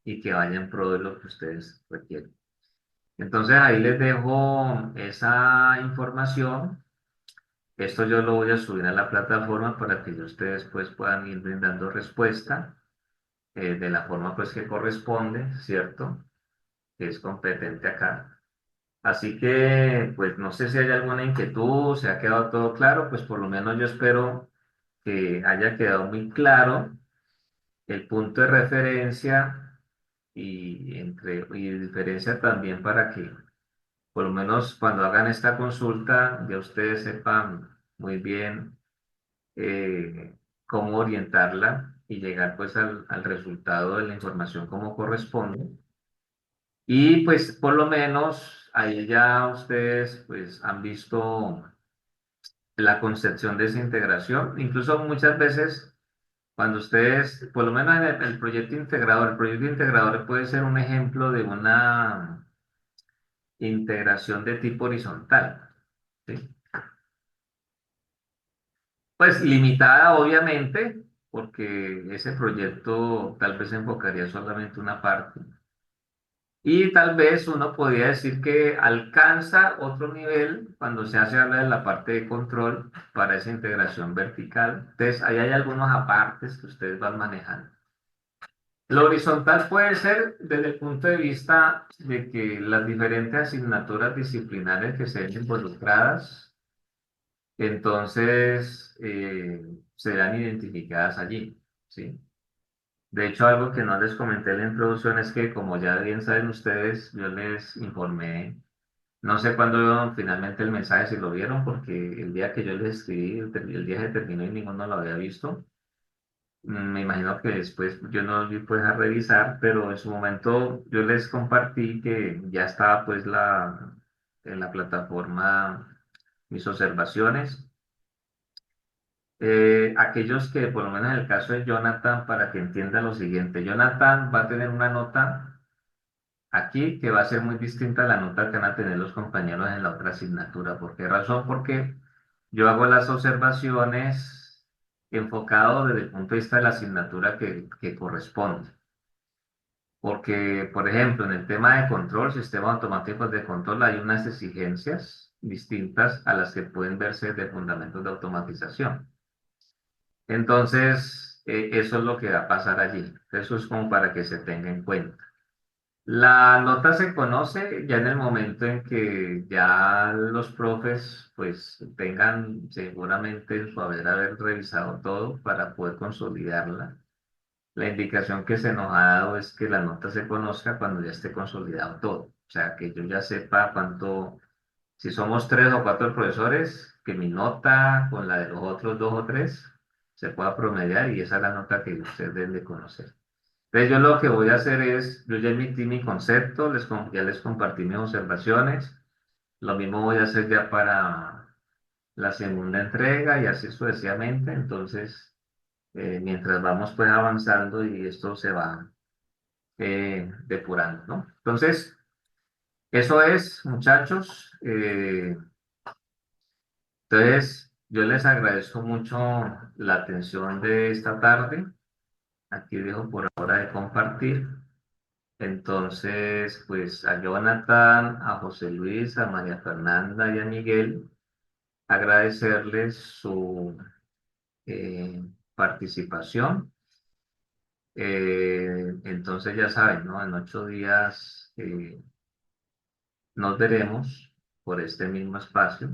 y que vayan en pro de lo que ustedes requieren. Entonces ahí les dejo esa información. Esto yo lo voy a subir a la plataforma para que ustedes pues puedan ir brindando respuesta de la forma pues que corresponde, ¿cierto? Que es competente acá. Así que pues no sé si hay alguna inquietud, se ha quedado todo claro, pues por lo menos yo espero que haya quedado muy claro el punto de referencia y diferencia también para que por lo menos cuando hagan esta consulta ya ustedes sepan muy bien cómo orientarla y llegar pues al resultado de la información como corresponde. Y pues por lo menos ahí ya ustedes pues han visto la concepción de esa integración. Incluso muchas veces cuando ustedes, por lo menos en el proyecto integrador puede ser un ejemplo de una integración de tipo horizontal, ¿sí? Pues limitada, obviamente, porque ese proyecto tal vez enfocaría solamente una parte. Y tal vez uno podría decir que alcanza otro nivel cuando se hace habla de la parte de control para esa integración vertical. Entonces, ahí hay algunos apartes que ustedes van manejando. Lo horizontal puede ser desde el punto de vista de que las diferentes asignaturas disciplinares que se ven involucradas, entonces serán identificadas allí, ¿sí? De hecho, algo que no les comenté en la introducción es que, como ya bien saben ustedes, yo les informé, no sé cuándo finalmente el mensaje, si lo vieron, porque el día que yo les escribí, el día que terminó y ninguno lo había visto. Me imagino que después yo no volví pues a revisar, pero en su momento yo les compartí que ya estaba pues en la plataforma mis observaciones. Aquellos que, por lo menos en el caso de Jonathan, para que entienda lo siguiente, Jonathan va a tener una nota aquí que va a ser muy distinta a la nota que van a tener los compañeros en la otra asignatura. ¿Por qué razón? Porque yo hago las observaciones enfocado desde el punto de vista de la asignatura que corresponde. Porque, por ejemplo, en el tema de control, sistemas automáticos de control, hay unas exigencias distintas a las que pueden verse de fundamentos de automatización. Entonces, eso es lo que va a pasar allí. Eso es como para que se tenga en cuenta. La nota se conoce ya en el momento en que ya los profes pues tengan seguramente en su haber revisado todo para poder consolidarla. La indicación que se nos ha dado es que la nota se conozca cuando ya esté consolidado todo. O sea, que yo ya sepa cuánto, si somos tres o cuatro profesores, que mi nota con la de los otros dos o tres se pueda promediar y esa es la nota que ustedes deben de conocer. Entonces yo lo que voy a hacer es, yo ya emití mi concepto, ya les compartí mis observaciones, lo mismo voy a hacer ya para la segunda entrega y así sucesivamente. Entonces, mientras vamos pues avanzando y esto se va depurando, ¿no? Entonces, eso es, muchachos. Entonces, yo les agradezco mucho la atención de esta tarde. Aquí dejo por ahora de compartir. Entonces, pues a Jonathan, a José Luis, a María Fernanda y a Miguel, agradecerles su participación. Entonces, ya saben, ¿no? En 8 días nos veremos por este mismo espacio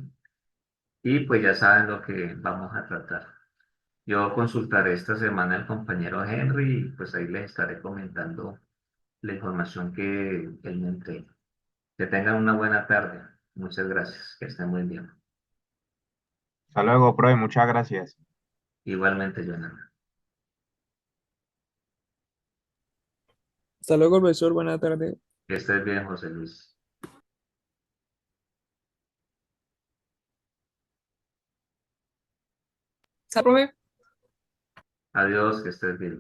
y pues ya saben lo que vamos a tratar. Yo consultaré esta semana al compañero Henry y pues ahí les estaré comentando la información que él me entregue. Que tengan una buena tarde. Muchas gracias. Que estén muy bien. Hasta luego, profe, muchas gracias. Igualmente, Jonathan. Hasta luego, profesor. Buena tarde. Que estés bien, José Luis. ¿Está, profe? Adiós, que estés bien.